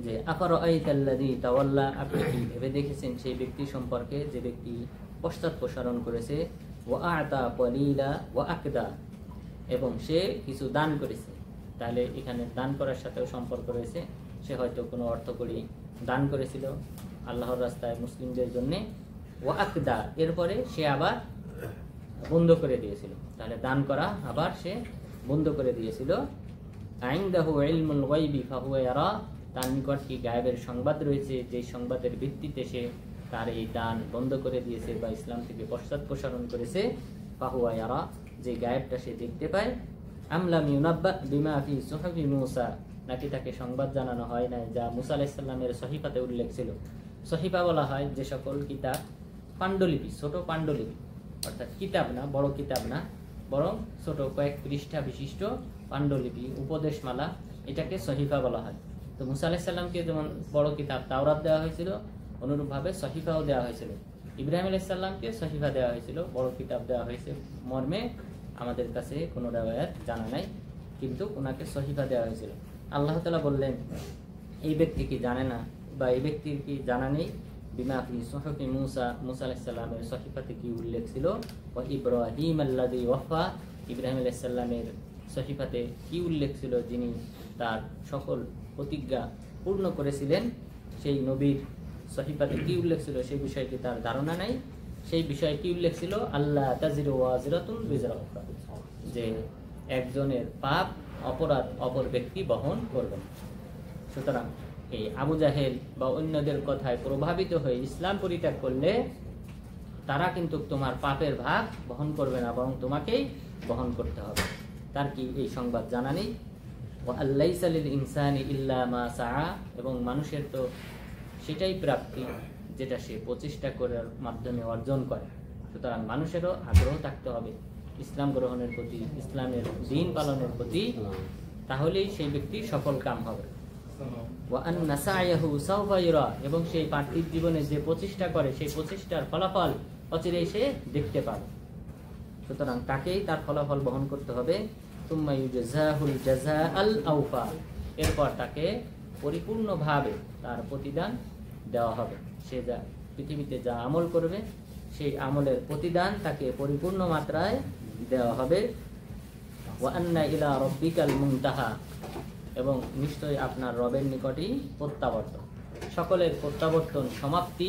যে আফারাআইতাল্লাযী তাওয়াল্লা, আপনি কি ভেবে দেখেছেন সেই ব্যক্তি সম্পর্কে যে ব্যক্তি পশ্চাৎপসরণ করেছে, ওয়া আতা ক্বালীলা ওয়া আকদা, এবং সে কিছু দান করেছে। তাহলে এখানে দান করার সাথেও সম্পর্ক রয়েছে। সে হয়তো কোনো অর্থকড়ি দান করেছিল আল্লাহর রাস্তায় মুসলিমদের জন্য, ওয়া আকদা, এরপরে সে আবার বন্ধ করে দিয়েছিল। তাহলে দান করা আবার সে বন্ধ করে দিয়েছিল। আইনদাহু ইলমুল গায়বি ফাহুয়া ইয়ারা, তার নিকট কি গায়েবের সংবাদ রয়েছে, যে সংবাদের ভিত্তিতে সে তার এই দান বন্ধ করে দিয়েছে বা ইসলাম থেকে পশ্চাৎপসরণ করেছে। ফাহুয়া ইয়ারা, যে গায়েবটা সে দেখতে পায়। আমলাম ইউনাব্বা বিমা ফি সুহফি মূসা, নাকি তাকে সংবাদ জানানো হয় না যা মুসা আলাইহিস সালামের সহিফাতে উল্লেখ ছিল। সহিফা বলা হয় যে সকল কিতাব, পাণ্ডুলিপি, ছোট পাণ্ডুলিপি, অর্থাৎ কিতাব না, বড় কিতাব না, বরং ছোট কয়েক পৃষ্ঠা বিশিষ্ট পাণ্ডুলিপি, উপদেশমালা, এটাকে সহিফা বলা হয়। তো মুসা আলাইহিস সালামকে যেমন বড় কিতাব তাওরাত দেওয়া হয়েছিল, অনুরূপভাবে সহিফাও দেওয়া হয়েছিল। ইব্রাহিম আলাইহিস সালামকে সহিফা দেওয়া হয়েছিল, বড় কিতাব দেওয়া হয়েছে মর্মে আমাদের কাছে কোনো রিওয়ায়াত জানা নাই, কিন্তু ওনাকে সহিফা দেওয়া হয়েছিল। আল্লাহ তাআলা বললেন এই ব্যক্তি কি জানে না, বা এই ব্যক্তির কি জানা নেই বিমা ফি সুহফি মূসা, মুসা আলাইহিস সালামের সহিফাতে কি উল্লেখ ছিল, ওয়া ইব্রাহিম আল্লাযী ওয়াফা, ইব্রাহিম আলাইহিস সালামের সহিফাতে কি উল্লেখ ছিল যিনি তার সকল প্রতিজ্ঞা পূর্ণ করেছিলেন। সেই নবীর সহিফাতে কি উল্লেখ ছিল সেই বিষয়টি তার ধারণা নাই। সেই বিষয়ে কি উল্লেখ ছিল, আল্লাহ তাজিরু ওয়াজিরাতুন বিজরা উখরা, যে একজনের পাপ অপরাধ অপর ব্যক্তি বহন করবেন। সুতরাং এই আবু জাহেল বা অন্যদের কথায় প্রভাবিত হয়ে ইসলাম পরিত্যাগ করলে তারা কিন্তু তোমার পাপের ভাগ বহন করবে না, বরং তোমাকেই বহন করতে হবে। তার কি এই সংবাদ জানা নেই? ওয়া আল্লাইসা লিল ইনসানি ইল্লা মা সাআ, এবং মানুষের তো সেটাই প্রাপ্তি যেটা সে প্রচেষ্টা করার মাধ্যমে অর্জন করে। সুতরাং মানুষেরও আগ্রহ থাকতে হবে ইসলাম গ্রহণের প্রতি, ইসলামের দ্বীন পালনের প্রতি, তাহলেই সেই ব্যক্তি সফল কাম হবে। ওয়া আন্না সা'য়াহু সাওফা ইউরা, এবং সেই পার্থিব জীবনে যে প্রচেষ্টা করে সেই প্রচেষ্টার ফলাফল অচিরেই সে দেখতে পাবে। সুতরাং তাকেই তার ফলাফল বহন করতে হবে। সুম্মা ইউজাযাহুল জাযাআল আওফা, এরপর তাকে পরিপূর্ণভাবে তার প্রতিদান দেওয়া হবে। সে যা পৃথিবীতে যা আমল করবে সেই আমলের প্রতিদান তাকে পরিপূর্ণ মাত্রায় দেওয়া হবে। ওয়া আন্না ইলা রাব্বিকাল মুনতাহা, এবং নিশ্চয়ই আপনার রবের নিকটই প্রত্যাবর্তন। সকলের প্রত্যাবর্তন সমাপ্তি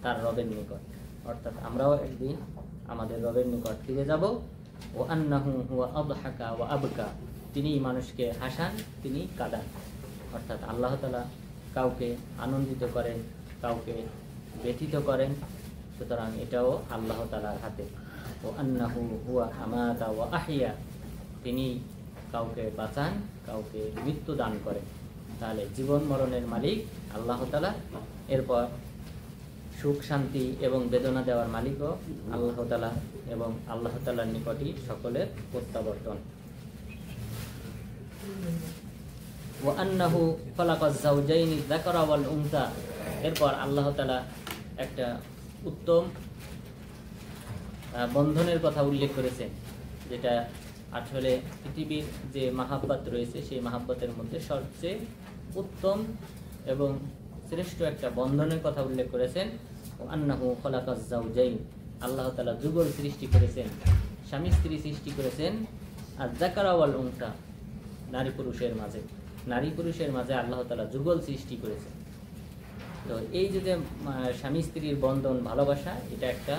তার রবের নিকট, অর্থাৎ আমরাও একদিন আমাদের রবের নিকট ফিরে যাব। ও আন্নাহু হুয়া আদহাকা ওয়া আবকা, তিনি মানুষকে হাসান, তিনি কাঁদান। অর্থাৎ আল্লাহ তাআলা কাউকে আনন্দিত করেন, কাউকে ব্যথিত করেন। সুতরাং এটাও আল্লাহ তাআলার হাতে। ও আন্নাহু হুয়া আমাতা ওয়া আহিয়া, তিনি কাউকে বাঁচান, কাউকে মৃত্যু দান করেন। তাহলে জীবন মরণের মালিক আল্লাহ তাআলা। এরপর সুখ শান্তি এবং বেদনা দেওয়ার মালিকও আল্লাহ তাআলা, এবং আল্লাহ তাআলার নিকটই সকলের প্রত্যাবর্তন। ওয়া আন্নাহু খালাকাজ যাওজাইনি যাকারা ওয়াল উনসা, এরপর আল্লাহ তাআলা একটা উত্তম বন্ধনের কথা উল্লেখ করেছেন, যেটা আসলে পৃথিবীর যে মাহাব্বত রয়েছে সেই মাহাব্বতের মধ্যে সবচেয়ে উত্তম এবং শ্রেষ্ঠ একটা বন্ধনের কথা উল্লেখ করেছেন। ও আন্নাহু খালাকাজ যাওজাইন, আল্লাহ তাআলা যুগল সৃষ্টি করেছেন, স্বামী স্ত্রী সৃষ্টি করেছেন। আর যাকারা ওয়াল উনসা, নারী পুরুষের মাঝে, নারী পুরুষের মাঝে আল্লাহ তাআলা যুগল সৃষ্টি করেছেন। তো এই যে স্বামী স্ত্রীর বন্ধন, ভালোবাসা, এটা একটা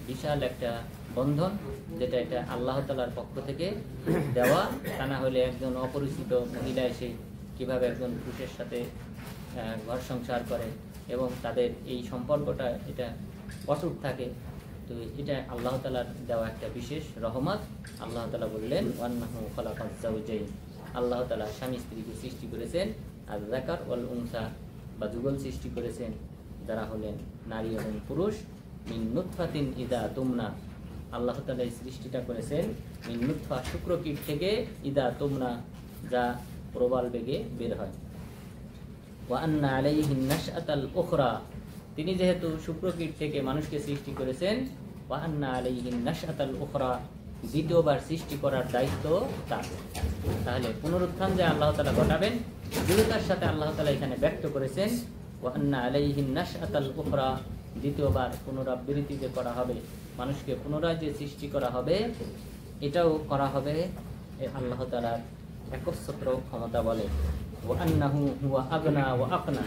বিশাল একটা বন্ধন, যেটা এটা আল্লাহ তাআলার পক্ষ থেকে দেওয়া। তা না হলে একজন অপরিচিত মহিলা এসে কিভাবে একজন পুরুষের সাথে ঘর সংসার করে এবং তাদের এই সম্পর্কটা এটা অটুট থাকে। তো এটা আল্লাহ তাআলার দেওয়া একটা বিশেষ রহমত। আল্লাহ তাআলা বললেন ওয়ান্নাহু খালাকাজ যাওজাইন, আল্লাহ তাআলা স্বামী স্ত্রীকে সৃষ্টি করেছেন, আর যাকার ওয়াল উনসা বা যুগল সৃষ্টি করেছেন, যারা হলেন নারী এবং পুরুষ। মিন নুতফাতিন ইদা তুমনা, আল্লাহ তাআলা এই সৃষ্টিটা করেছেন মিন নুতফা, শুক্রকীট থেকে, ইদা তুমনা, যা প্রবাল বেগে বের হয়। ওয়া আন্না আলাইহিন নাশআতাল উখরা, তিনি যেহেতু শুক্রকীট থেকে মানুষকে সৃষ্টি করেছেন, ওয়া আন্না আলাইহিন নাশআতাল উখরা, দ্বিতীয়বার সৃষ্টি করার দায়িত্ব তার। তাহলে পুনরুত্থান যে আল্লাহ তাআলা ঘটাবেন, দৃঢ়তার সাথে আল্লাহ তাআলা এখানে ব্যক্ত করেছেন ওয়া আন্না আলাইহিন নাশআতাল উখরা, দ্বিতীয়বার পুনরাবৃত্তি যে করা হবে, মানুষকে পুনরায় যে সৃষ্টি করা হবে, এটাও করা হবে আল্লাহ তাআলার একচ্ছত্র ক্ষমতা বলে। ওয়া আন্নাহু হুয়া আগনা ওয়া আকনা,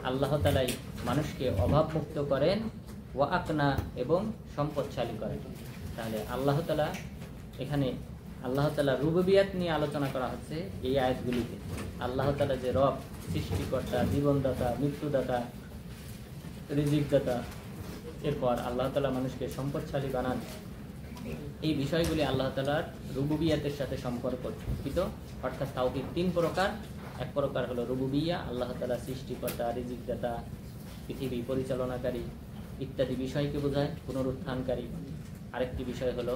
আল্লাহ তাআলাই মানুষকে অভাবমুক্ত করেন, ওয়া আকনা, এবং সম্পদশালী করেন। তাহলে আল্লাহ তাআলা এখানে আল্লাহ তাআলা রুবুবিয়াত নিয়ে আলোচনা করা হচ্ছে এই আয়াতগুলিতে। আল্লাহ তাআলা যে রব, সৃষ্টিকর্তা, জীবনদাতা, মৃত্যুদাতা, রিজিকদাতা, এরপর আল্লাহ তাআলা মানুষকে সম্পদশালী বানান, এই বিষয়গুলি আল্লাহ তাআলার রুবুবিয়াতের সাথে সম্পর্কিত। অর্থাৎ তাওহীদ তিন প্রকার। এক প্রকার হলো রুবুবিয়া, আল্লাহ তাআলা সৃষ্টিকর্তা, রিজিকদাতা, পৃথিবী পরিচালনাকারী ইত্যাদি বিষয়কে বোঝায়, পুনরুত্থানকারী। আরেকটি বিষয় হলো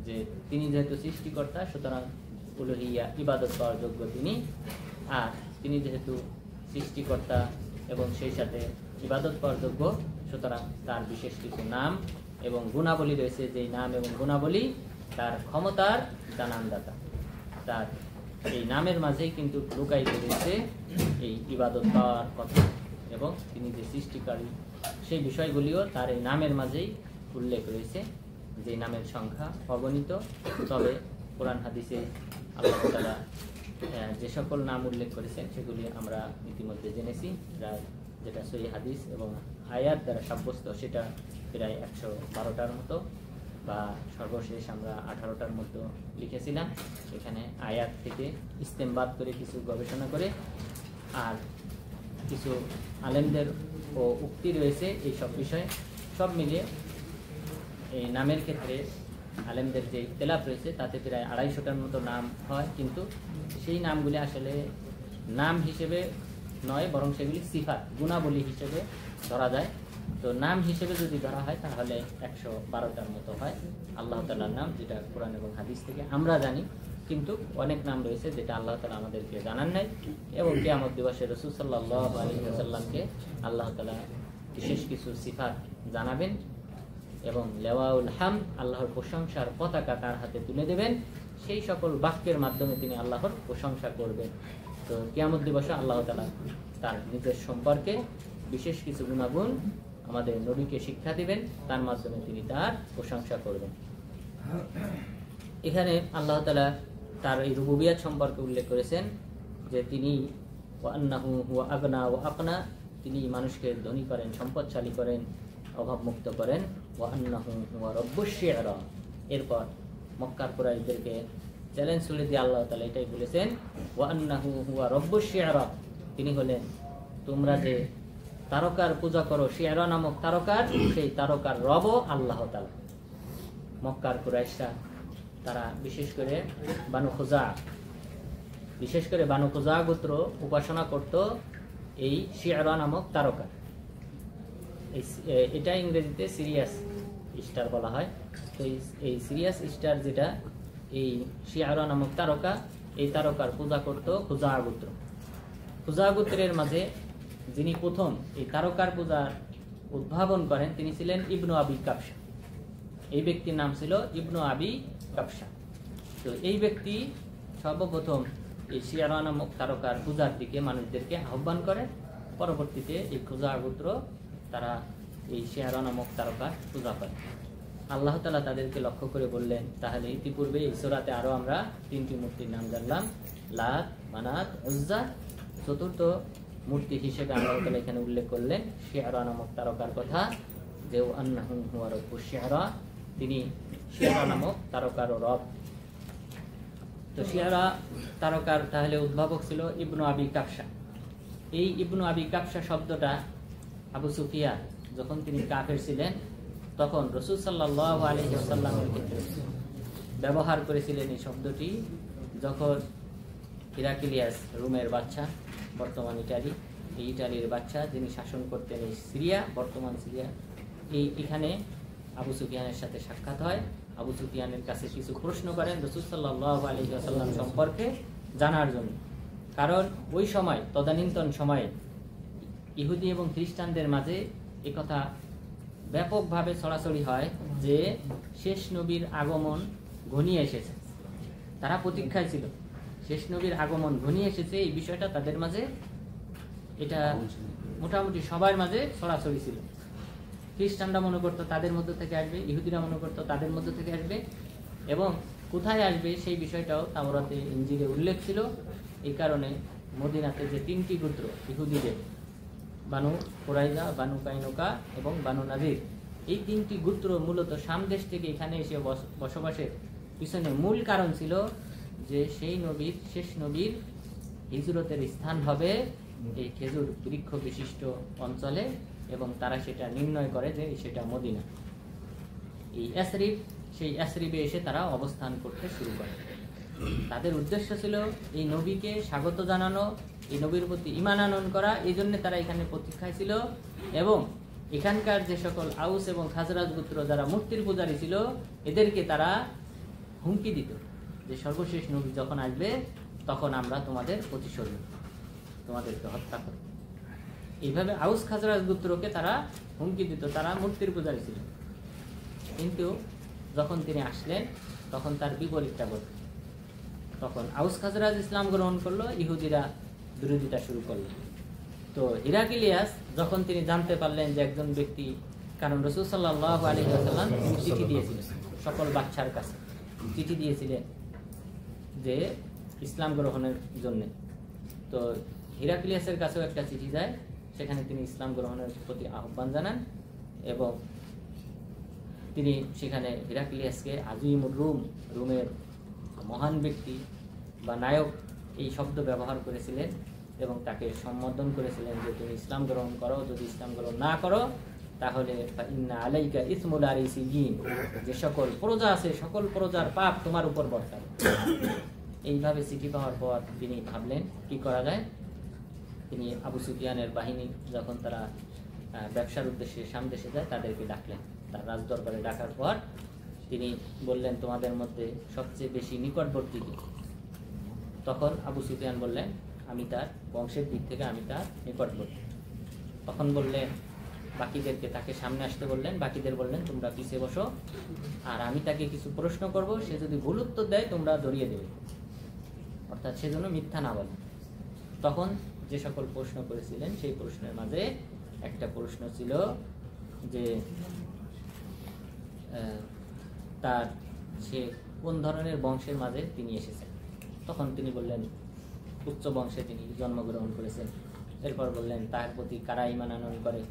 যে তিনি যেহেতু সৃষ্টিকর্তা, সুতরাং উলুহিয়া, ইবাদত করার যোগ্য তিনি। আর তিনি যেহেতু সৃষ্টিকর্তা এবং সেই সাথে ইবাদত করার যোগ্য, সুতরাং তার বিশেষ কিছু নাম এবং গুণাবলী রয়েছে, যেই নাম এবং গুণাবলী তার ক্ষমতার জানানদাতা। তার এই নামের মাঝেই কিন্তু লুকায়িত রয়েছে এই ইবাদত করার কথা, এবং তিনি যে সৃষ্টিকারী সেই বিষয়গুলিও তার এই নামের মাঝেই উল্লেখ রয়েছে, যে নামের সংখ্যা অগণিত। তবে কোরআন হাদিসে আল্লাহ তাআলা যে সকল নাম উল্লেখ করেছেন সেগুলি আমরা ইতিমধ্যে জেনেছি, যেটা সহিহ হাদিস এবং আয়াত দ্বারা সাব্যস্ত, সেটা প্রায় 112টার মতো, বা সর্বশেষ আমরা 18টার মতো লিখেছিলাম। এখানে আয়াত থেকে ইস্তেমবাদ করে কিছু গবেষণা করে, আর কিছু আলেমদের ও উক্তি রয়েছে এই সব বিষয়ে। সব মিলিয়ে এই নামের ক্ষেত্রে আলেমদের যে ইখতিলাফ রয়েছে, তাতে প্রায় 250টার মতো নাম হয়, কিন্তু সেই নামগুলি আসলে নাম হিসেবে নয়, বরং সেগুলি সিফাত, গুণাবলী হিসেবে ধরা যায়। তো নাম হিসেবে যদি ধরা হয় তাহলে 112টার মতো হয় আল্লাহ তাআলার নাম, যেটা কোরআন এবং হাদিস থেকে আমরা জানি। কিন্তু অনেক নাম রয়েছে যেটা আল্লাহ তাআলা আমাদেরকে জানান নাই, এবং কিয়ামত দিবসে রাসূল সাল্লাল্লাহু আলাইহি ওয়াসাল্লামকে আল্লাহ তাআলা বিশেষ কিছু সিফাত জানাবেন, এবং লেওয়াউল হামদ, আল্লাহর প্রশংসার পতাকা তার হাতে তুলে দেবেন। সেই সকল বাক্যের মাধ্যমে তিনি আল্লাহর প্রশংসা করবেন। তো কিয়ামত দিবসে আল্লাহ তাআলা তার নিজের সম্পর্কে বিশেষ কিছু গুণাগুণ আমাদের নবীকে শিক্ষা দিবেন, তার মাধ্যমে তিনি তার প্রশংসা করবেন। এখানে আল্লাহ তাআলা তার এই রুবুবিয়াত সম্পর্কে উল্লেখ করেছেন যে তিনি ওয়া আন্নাহু হুয়া আগনা ওয়া আকনা, তিনি মানুষকে ধনী করেন, সম্পদশালী করেন, অভাবমুক্ত করেন। ওয়া আন্নাহু হুয়া রব্বুশ শি'রা, এরপর মক্কার কুরাইশদেরকে চ্যালেঞ্জ ছুড়ে দিয়ে আল্লাহ তাআলা এটাই বলেছেন ওয়া আন্নাহু হুয়া রব্বুশ শি'রা, তিনি হলেন তোমরা যে তারকার পূজা করো, শিয়রা নামক তারকার, সেই তারকার রব আল্লাহ তাআলা। মক্কার কুরাইশরা তারা বিশেষ করে বানু খুজা গোত্র উপাসনা করত এই শিয়রা নামক তারকা। এটা ইংরেজিতে সিরিয়াস স্টার বলা হয়। তো এই সিরিয়াস স্টার যেটা, এই শিয়রা নামক তারকা, এই তারকার পূজা করত খুজা গোত্র। খুজা গোত্রের মাঝে যিনি প্রথম এই তারকার পূজার উদ্ভাবন করেন তিনি ছিলেন ইবনু আবি কাবসা। এই ব্যক্তির নাম ছিল ইবনু আবি কাবসা। তো এই ব্যক্তি সর্বপ্রথম এই শিয়রা নামক তারকার পূজার দিকে মানুষদেরকে আহ্বান করেন। পরবর্তীতে এই খুজা গোত্র তারা এই শিয়রা নামক তারকার পূজা করে। আল্লাহ তাআলা তাদেরকে লক্ষ্য করে বললেন, তাহলে ইতিপূর্বে এই সূরাতে আরো আমরা 3টি মূর্তির নাম জানলাম, লাত, মানাত, উজ্জা। চতুর্থ মূর্তি হিসেবে আল্লাহ তাআলা এখানে উল্লেখ করলেন শিয়রা নামক তারকার কথা, যে আন্নাহু হুয়া রাব্বুশ শিয়রা, তিনি শিয়রা নামক তারকার রব। তো শিয়রা তারকার তাহলে উদ্ভাবক ছিল ইবনু আবি কাবসা। এই ইবনু আবি কাবসা শব্দটা আবু সুফিয়ান যখন তিনি কাফের ছিলেন তখন রাসূল সাল্লাল্লাহু আলাইহি ওয়াসাল্লামের ক্ষেত্রে ব্যবহার করেছিলেন এই শব্দটি। যখন হিরাক্লিয়াস, রোমের বাদশা, বর্তমান ইটালি, এই ইটালির বাদশা যিনি শাসন করতেন এই সিরিয়া, বর্তমান সিরিয়া, এখানে আবু সুফিয়ানের সাথে সাক্ষাৎ হয়। আবু সুফিয়ানের কাছে কিছু প্রশ্ন করেন রাসূল সাল্লাল্লাহু আলাইহি ওয়াসাল্লাম সম্পর্কে জানার জন্য। কারণ ওই সময়, তদানীন্তন সময়ে ইহুদি এবং খ্রিস্টানদের মাঝে একথা ব্যাপকভাবে ছড়াছড়ি হয় যে শেষ নবীর আগমন ঘনিয়ে এসেছে। তারা প্রতীক্ষায় ছিল, শেষ নবীর আগমন ঘনিয়ে এসেছে, এই বিষয়টা তাদের মাঝে, এটা মোটামুটি সবার মাঝে ছড়াছড়ি ছিল। খ্রিস্টানরা মনে করতো তাদের মধ্য থেকে আসবে, ইহুদিরা মনে করতো তাদের মধ্য থেকে আসবে, এবং কোথায় আসবে সেই বিষয়টাও তাওরাতে, ইনজিলে উল্লেখ ছিল। এই কারণে মদিনাতে যে 3টি গোত্র ইহুদিদের, বানু কুরাইজা, বানু কাইনুকা এবং বানু নাদির, এই 3টি গোত্র মূলত শাম দেশ থেকে এখানে এসে বসবাসের পিছনে মূল কারণ ছিল যে সেই নবীর, শেষ নবীর হিজরতের স্থান হবে এই খেজুর বৃক্ষ বিশিষ্ট অঞ্চলে, এবং তারা সেটা নির্ণয় করে যে সেটা মদিনা। এই ইয়াসরিব, সেই ইয়াসরিবে এসে তারা অবস্থান করতে শুরু করে। তাদের উদ্দেশ্য ছিল এই নবীকে স্বাগত জানানো, এই নবীর প্রতি ঈমান আনয়ন করা। এই জন্য তারা এখানে প্রতীক্ষায় ছিল, এবং এখানকার যে সকল আউস এবং খাজরাজ গোত্র যারা মূর্তির পূজারী ছিল, এদেরকে তারা হুমকি দিত যে সর্বশেষ নবী যখন আসবে তখন আমরা তোমাদের প্রতিশোধ নেব, তোমাদেরকে হত্যা করব। এইভাবে আউস খাজরাজ গোত্রকে তারা হুমকি দিত, তারা মূর্তির পূজারী ছিল। কিন্তু যখন তিনি আসলেন তখন তার বিপরীতটা ঘটল। তখন আউস খাজরাজ ইসলাম গ্রহণ করলো, ইহুদিরা বিরোধিতা শুরু করলো। তো হিরাক্লিয়াস যখন তিনি জানতে পারলেন যে একজন ব্যক্তি, কারণ রাসূল সাল্লাল্লাহু আলাইহি ওয়াসাল্লাম চিঠি দিয়েছিলেন সকল বাদশার কাছে, চিঠি দিয়েছিলেন যে ইসলাম গ্রহণের জন্য। তো হিরাক্লিয়াসের কাছেও একটা চিঠি যায়, সেখানে তিনি ইসলাম গ্রহণের প্রতি আহ্বান জানান, এবং তিনি সেখানে হিরাক্লিয়াসকে আজিমুর রুম, রোমের মহান ব্যক্তি বা নায়ক, এই শব্দ ব্যবহার করেছিলেন, এবং তাকে সম্বোধন করেছিলেন যে তুমি ইসলাম গ্রহণ করো, যদি ইসলাম গ্রহণ না করো তাহলে ইন্না আলাইকা ইসমুল আরিসিগিন, যে সকল প্রজা আছে সকল প্রজার পাপ তোমার উপর বর্তাবে। এইভাবে চিঠি পাওয়ার পর তিনি ভাবলেন কি করা যায়। তিনি আবু সুফিয়ানের বাহিনী যখন তারা ব্যবসার উদ্দেশ্যে শাম দেশে যায় তাদেরকে ডাকলেন। তার রাজদরবারে ডাকার পর তিনি বললেন তোমাদের মধ্যে সবচেয়ে বেশি নিকটবর্তী কে? তখন আবু সুফিয়ান বললেন আমি তার বংশের দিক থেকে আমি তার নিকটবর্তী। তখন বললেন বাকিদেরকে, তাকে সামনে আসতে বললেন, বাকিদের বললেন তোমরা পিছিয়ে বসো, আর আমি তাকে কিছু প্রশ্ন করব, সে যদি ভুল উত্তর দেয় তোমরা দড়িয়ে দেবে, অর্থাৎ সেজন্য মিথ্যা না বলে। তখন যে সকল প্রশ্ন করেছিলেন সেই প্রশ্নের মাঝে একটা প্রশ্ন ছিল যে তার সে কোন ধরনের বংশের মাঝে তিনি এসেছেন। তখন তিনি বললেন উচ্চ বংশে তিনি জন্মগ্রহণ করেছেন। এরপর বললেন তার প্রতি কারা ঈমান আনয়ন করে।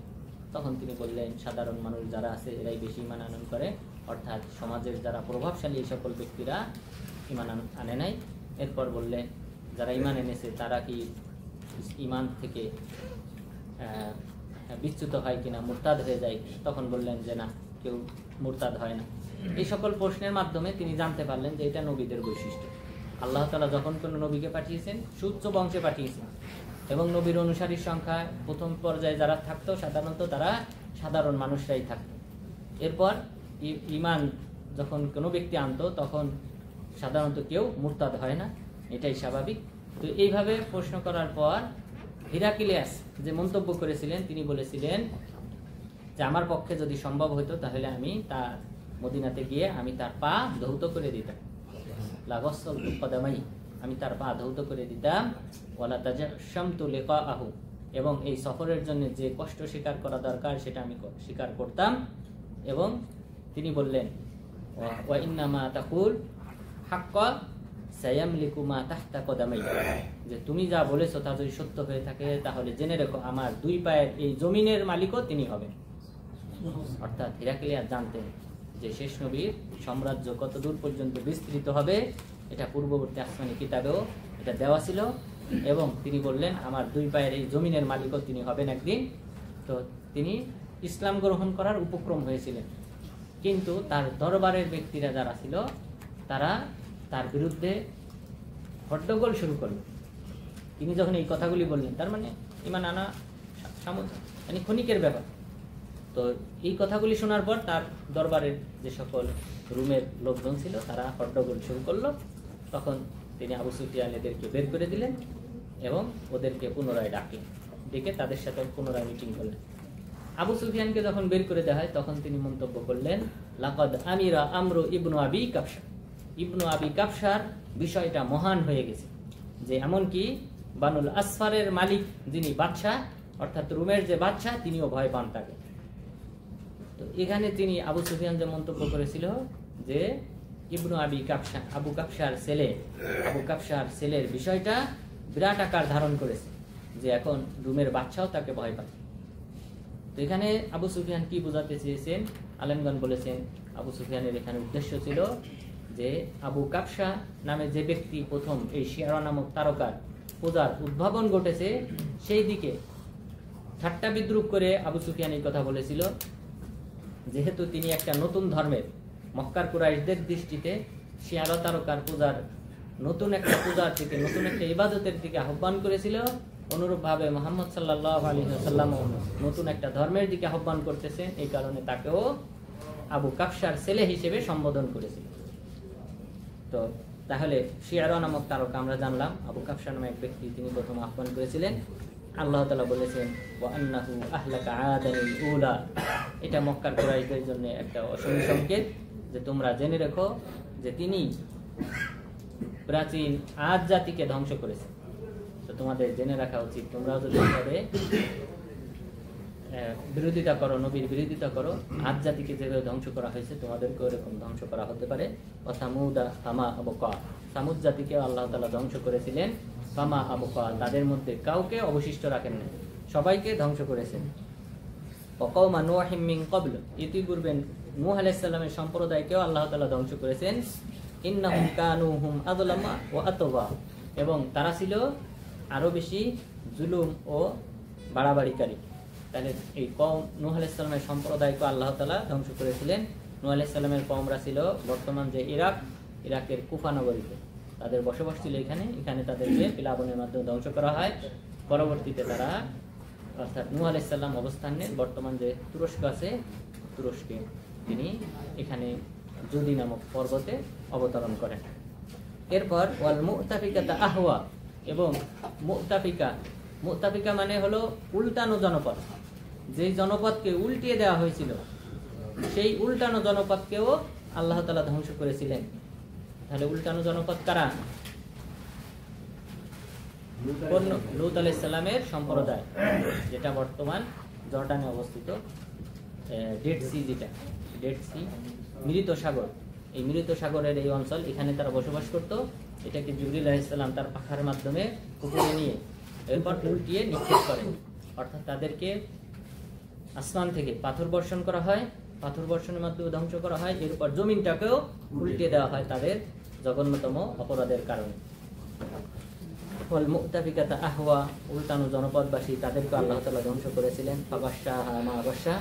তখন তিনি বললেন সাধারণ মানুষ যারা আছে এরাই বেশি ঈমান আনয়ন করে, অর্থাৎ সমাজের যারা প্রভাবশালী এই সকল ব্যক্তিরা ঈমান আনে নাই। এরপর বললেন যারা ঈমান এনেছে তারা কি ঈমান থেকে বিচ্যুত হয় কিনা, মুরতাদ হয়ে যায়, তখন বললেন যে না, কেউ মুরতাদ হয় না। এই সকল প্রশ্নের মাধ্যমে তিনি জানতে পারলেন যে এটা নবীদের বৈশিষ্ট্য। আল্লাহ তাআলা যখন কোনো নবীকে পাঠিয়েছেন সুউচ্চ বংশে পাঠিয়েছেন, এবং নবীর অনুসারীর সংখ্যা প্রথম পর্যায়ে যারা থাকতো সাধারণত তারা সাধারণ মানুষরাই থাকতো। এরপর ঈমান যখন কোনো ব্যক্তি আনতো তখন সাধারণত কেউ মুরতাদ হয় না, এটাই স্বাভাবিক। তো এইভাবে প্রশ্ন করার পর হিরাক্লিয়াস যে মন্তব্য করেছিলেন, তিনি বলেছিলেন যে আমার পক্ষে যদি সম্ভব হতো তাহলে আমি তার মদিনাতে গিয়ে আমি তার পা ধৌত করে দিতাম, লাগসল কদামাই, আমি তার পা ধৌত করে দিতাম, ওয়ালা তাজাশামতু লিকাআহু, এবং এই সফরের জন্য যে কষ্ট স্বীকার করা দরকার সেটা আমি স্বীকার করতাম। এবং তিনি বললেন ওয়া ইন্নামা তাকুল হাক্কা সায়ামলিকু মা তাহতা কদামাই, যে তুমি যা বলেছো তা যদি সত্য হয়ে থাকে তাহলে জেনে রেখো আমার দুই পায়ের এই জমিনের মালিকও তিনি হবেন। অর্থাৎ হিরাক্লিয়াস জানতেন যে শেষ নবীর সাম্রাজ্য কত দূর পর্যন্ত বিস্তৃত হবে, এটা পূর্ববর্তী আসমানি কিতাবেও এটা দেওয়া ছিল, এবং তিনি বললেন আমার দুই পায়ের এই জমিনের মালিকও তিনি হবেন একদিন। তো তিনি ইসলাম গ্রহণ করার উপক্রম হয়েছিলেন, কিন্তু তার দরবারের ব্যক্তিরা যারা ছিল তারা তার বিরুদ্ধে হট্টগোল শুরু করল। তিনি যখন এই কথাগুলি বললেন, তার মানে ঈমান আনা মানে ক্ষণিকের ব্যাপার। তো এই কথাগুলি শোনার পর তার দরবারের যে সকল রুমের লোকজন ছিল তারা হট্টগোল শুরু করলো। তখন তিনি আবু সুফিয়ান এদেরকে বের করে দিলেন এবং ওদেরকে পুনরায় ডেকে তাদের সাথে পুনরায় মিটিং করলেন। আবু সুফিয়ানকে যখন বের করে দেওয়া হয় তখন তিনি মন্তব্য করলেন, লাকাদ আমিরা আমরু ইবনু আবি কাবশা, ইবনু আবি কাবশার বিষয়টা মহান হয়ে গেছে, যে এমনকি বানুল আসফারের মালিক যিনি বাদশাহ, অর্থাৎ রুমের যে বাদশাহ, তিনিও ভয় পান তাকে। তো এখানে তিনি আবু সুফিয়ান যে মন্তব্য করেছিল যে ইবনু আবি কাবশা, আবু কাবশার ছেলের বিষয়টা বিরাট আকার ধারণ করেছে, যে এখন রুমের বাদশাও তাকে ভয় পায়। তো এখানে আবু সুফিয়ান কি বোঝাতে চেয়েছেন, আলেমগণ বলেছেন আবু সুফিয়ানের এখানে উদ্দেশ্য ছিল যে আবু কাবশা নামে যে ব্যক্তি প্রথম এই শিয়ারা নামক তারকার পূজার উদ্ভাবন ঘটেছে, সেই দিকে ঠাট্টা বিদ্রুপ করে আবু সুফিয়ান এই কথা বলেছিল, যেহেতু তিনি একটা নতুন ধর্মের, মক্কার কুরাইশদের দৃষ্টিতে শিয়ারা তারকার পূজার নতুন একটা পূজার দিকে, নতুন একটা ইবাদতের দিকে আহ্বান করেছিল, অনুরূপভাবে মুহাম্মদ সাল্লাল্লাহু আলাইহি ওয়াসাল্লাম নতুন একটা ধর্মের দিকে আহ্বান করতেছেন, এই কারণে তাকেও আবু কাবশার ছেলে হিসেবে সম্বোধন করেছিল। তো তাহলে শিয়ারা নামক তারকা আমরা জানলাম, আবু কাবশা নামে এক ব্যক্তি তিনি প্রথম আহ্বান করেছিলেন। আল্লাহ তাআলা বলেছেন ওয়া আন্নাহু আহলাকা আদানিল উলা, এটা মক্কার কুরাইশদের জন্য একটা অশুভ সংকেত, যে তোমরা জেনে রেখো যে তিনি প্রাচীন আদ জাতিকে ধ্বংস করেছে। তো তোমাদের জেনে রাখা উচিত, তোমরাও যদি এভাবে বিরোধিতা করো, নবীর বিরোধিতা করো, আদ জাতিকে যেভাবে ধ্বংস করা হয়েছে তোমাদেরকেও এরকম ধ্বংস করা হতে পারে। সামুদা ফামা আবকা, সামুদ জাতিকে আল্লাহ তাআলা ধ্বংস করেছিলেন, ফামা আবকা, তাদের মধ্যে কাউকে অবশিষ্ট রাখেন না, সবাইকে ধ্বংস করেছেন। ওয়াকাউমা নূহিম মিন ক্বাবল, ইতিপূর্বে নূহ আলাইহিস সালামের সম্প্রদায়কেও আল্লাহ তাআলা ধ্বংস করেছেন। ইন্নাহুম কানু হুম আযলামা ওয়া আতগা, এবং তারা ছিল আরো বেশি জুলুম ও বাড়াবাড়িকারী। তাহলে এই কওম নূহ আলাইহিস সালামের সম্প্রদায়কে আল্লাহ তাআলা ধ্বংস করেছিলেন। নূহ আলাইহিস সালামের কওমরা ছিল বর্তমান যে ইরাকের কুফা নগরীতে, তাদের বসবাস ছিল এখানে তাদেরকে প্লাবনের মাধ্যমে ধ্বংস করা হয়। পরবর্তীতে তারা, অর্থাৎ নূহ আলাইহিস সালাম অবস্থান নেন বর্তমান যে তুরস্ক আছে, তুরস্কে তিনি এখানে জুদি নামক পর্বতে অবতরণ করেন। এরপর ওয়াল মুতাফিকাতা আহওয়া, এবং মুতাফিকা মানে হলো উল্টানো জনপদ, যেই জনপদকে উল্টিয়ে দেওয়া হয়েছিল সেই উল্টানো জনপদকেও আল্লাহ তাআলা ধ্বংস করেছিলেন। তাহলে উল্টানো জনপদ কারা? লূত আলাইহিস সালামের সম্প্রদায়, যেটা বর্তমান জর্ডানে অবস্থিত, ডেড সি, যেটা ডেড সি, মৃত সাগর, এই মৃত সাগরের এই অঞ্চল, এখানে তারা বসবাস করত। এটাকে জিবরিল আলাইহিস সালাম তার পাখার মাধ্যমে উপরে নিয়ে এরপর উল্টিয়ে নিক্ষেপ করেন, অর্থাৎ তাদেরকে আসমান থেকে পাথর বর্ষণ করা হয়, পাথর বর্ষণের মাধ্যমে ধ্বংস করা হয়, এরপর জমিনটাকেও উল্টিয়ে দেওয়া হয় তাদের জঘন্যতম অপরাধের কারণে। ওয়াল মুতাফিকাতা আহওয়া, উল্টানো জনপদবাসী তাদেরকে আল্লাহ তাআলা ধ্বংস করেছিলেন। ফাগাশশাহা মা গাশশা,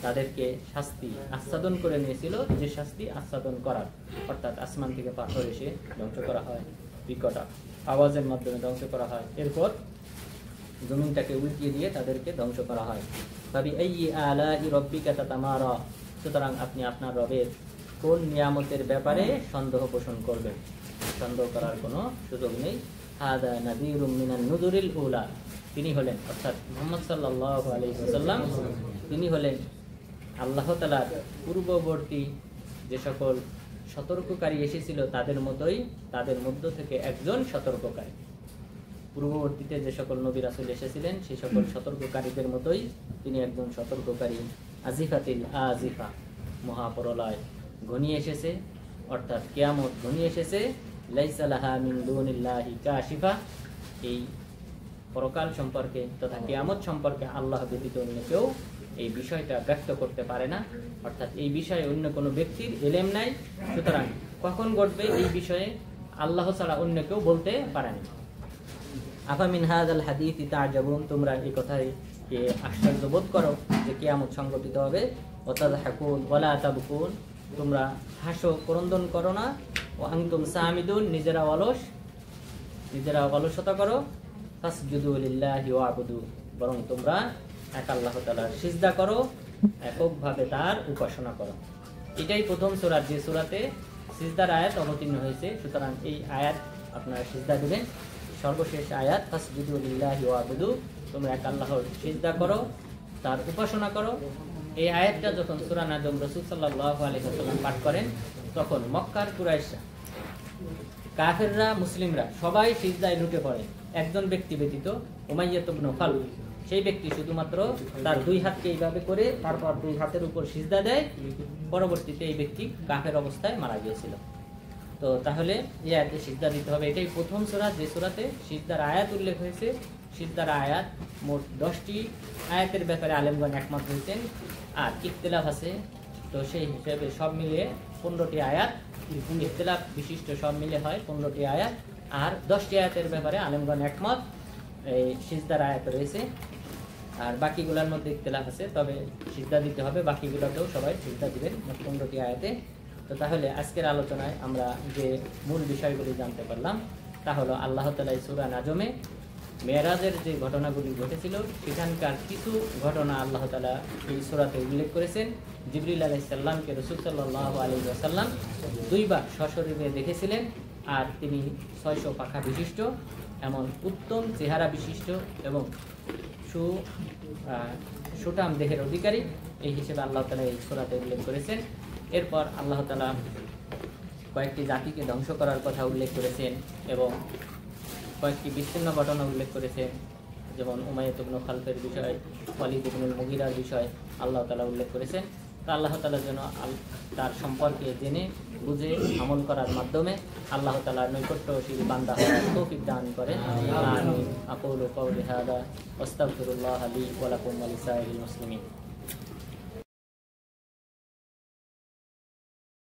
তাদেরকে শাস্তি আচ্ছাদন করে নিয়েছিল, যে শাস্তি আচ্ছাদন করার, অর্থাৎ আসমান থেকে পাথর এসে ধ্বংস করা হয়, বিকট আওয়াজের মাধ্যমে ধ্বংস করা হয়, এরপর জমিনটাকে উল্টিয়ে দিয়ে তাদেরকে ধ্বংস করা হয়। ফাবিআইয়ি আলাই রাব্বিকা তাতামারা, সুতরাং আপনি আপনার রবের কোন নিয়ামতের ব্যাপারে সন্দেহ পোষণ করবেন? সন্দেহ করার কোনো সুযোগ নেই। হাদা নাযীরুম মিনান নুযুরিল উলা, তিনি হলেন, অর্থাৎ মুহাম্মদ সাল্লাল্লাহু আলাইহি ওয়াসাল্লাম, তিনি হলেন আল্লাহ তাআলার পূর্ববর্তী যে সকল সতর্ককারী এসেছিল তাদের মতোই, তাদের মধ্য থেকে একজন সতর্ককারী। পূর্ববর্তীতে যে সকল নবী রাসূল এসেছিলেন সেই সকল সতর্ককারীদের মতোই তিনি একজন সতর্ককারী। আজিফাতিল আজিফা, মহাপরলয় ঘনিয়ে এসেছে, অর্থাৎ কিয়ামত ঘনিয়ে এসেছে। লাইসা লাহা মিন দুনিল্লাহি কাশিফা, এই পরকাল সম্পর্কে তথা কিয়ামত সম্পর্কে আল্লাহ ব্যতীত অন্য কেউ এই বিষয়টা ব্যক্ত করতে পারে না, অর্থাৎ এই বিষয়ে অন্য কোনো ব্যক্তির ইলম নাই। সুতরাং কখন ঘটবে এই বিষয়ে আল্লাহ ছাড়া অন্য কেউ বলতে পারে না। আফামিন হাযাল হাদীসি তা'জাবুন, তোমরা এই কথায় আশ্চর্য বোধ করো যে কিয়ামত সংঘটিত হবে। ওয়া তাযহাকুন ওয়া লা তাবকুন, তোমরা হাসো ক্রন্দন করো না। ওয়া আনতুম সামিদুন, নিজেরা অলসতা করো। ফাসজুদু লিল্লাহি ওয়া'বুদু, বরং তোমরা এক আল্লাহ তাআলার সিজদা করো, এককভাবে তার উপাসনা করো। এটাই প্রথম সূরা, যে সূরাতে সিজদার আয়াত অবতীর্ণ হয়েছে। সুতরাং এই আয়াত আপনারা সিজদা দিবেন। সর্বশেষ আয়াত ফাসজুদু লিল্লাহি ওয়া'বুদু, তোমরা এক আল্লাহর সিজদা করো, তার উপাসনা করো। এই আয়াতটা যখন সূরা নাজম রাসূল সাল্লাল্লাহু আলাইহি ওয়াসাল্লাম পাঠ করেন, তখন মক্কার কুরাইশরা, কাফেররা, মুসলিমরা সবাই সিজদায় লুটে পড়ে, একজন ব্যক্তি ব্যতীত, উমাইয়া ইবনে খালদ। সেই ব্যক্তি শুধুমাত্র তার দুই হাতকে এইভাবে করে তারপর দুই হাতের উপর সিজদা দেয়। পরবর্তীতে এই ব্যক্তি কাফের অবস্থায় মারা গিয়েছিল। তো তাহলে এই আয়াতে সিজদা দিতে হবে। এটাই প্রথম সূরা যে সূরাতে সিজদার আয়াত উল্লেখ হয়েছে। সিজদার আয়াত মোট 10টি আয়াতের ব্যাপারে আলেমগণ একমত হয়েছেন, আর ইখতিলাফ আছে। তো সেই হিসেবে সব মিলিয়ে 15টি আয়াত, ইখতিলাফ বিশিষ্ট সব মিলে হয় 15টি আয়াত। আর 10টি আয়াতের ব্যাপারে আলেমগণ একমত, এই সিজদার আয়াত রয়েছে। আর বাকিগুলোর মধ্যে ইখতিলাফ আছে, তবে সিজদা দিতে হবে। বাকিগুলোতেও সবাই সিজদা দিবেন, মোট 15টি আয়াতে। তো তাহলে আজকের আলোচনায় আমরা যে মূল বিষয়গুলি জানতে পারলাম তা হলো, আল্লাহ তাআলা এই সূরা নাজমে মেরাজের যে ঘটনাগুলি ঘটেছিল সেখানকার কিছু ঘটনা আল্লাহ তাআলা এই সূরাতে উল্লেখ করেছেন। জিবরিল আলাইহিস সালামকে রাসূল সাল্লাল্লাহু আলাইহি ওয়াসাল্লাম দুইবার সশরীরে দেখেছিলেন, আর তিনি 600 পাখা বিশিষ্ট, এমন উত্তম চেহারা বিশিষ্ট এবং সুঠাম দেহের অধিকারী, এই হিসেবে আল্লাহ তাআলা এই সূরাতে উল্লেখ করেছেন। এরপর আল্লাহ তাআলা কয়েকটি জাতিকে ধ্বংস করার কথা উল্লেখ করেছেন এবং কয়েকটি বিচ্ছিন্ন ঘটনা উল্লেখ করেছেন, যেমন উমাইয়া ইবনে খালফের বিষয়, ওয়ালিদ ইবনে মুগীরার বিষয় আল্লাহ তাআলা উল্লেখ করেছেন। তা আল্লাহ তাআলা যেন তার সম্পর্কে জেনে বুঝে আমল করার মাধ্যমে আল্লাহ তাআলার নৈকট্যশীল বান্দা হওয়ার তৌফিক দান করেন। আমিন। আকুলু কাওলি হাদা ওয়াস্তাগফিরুল্লাহ লি ওয়া লাকুম ওয়া লিসাইরিল মুসলিমিন।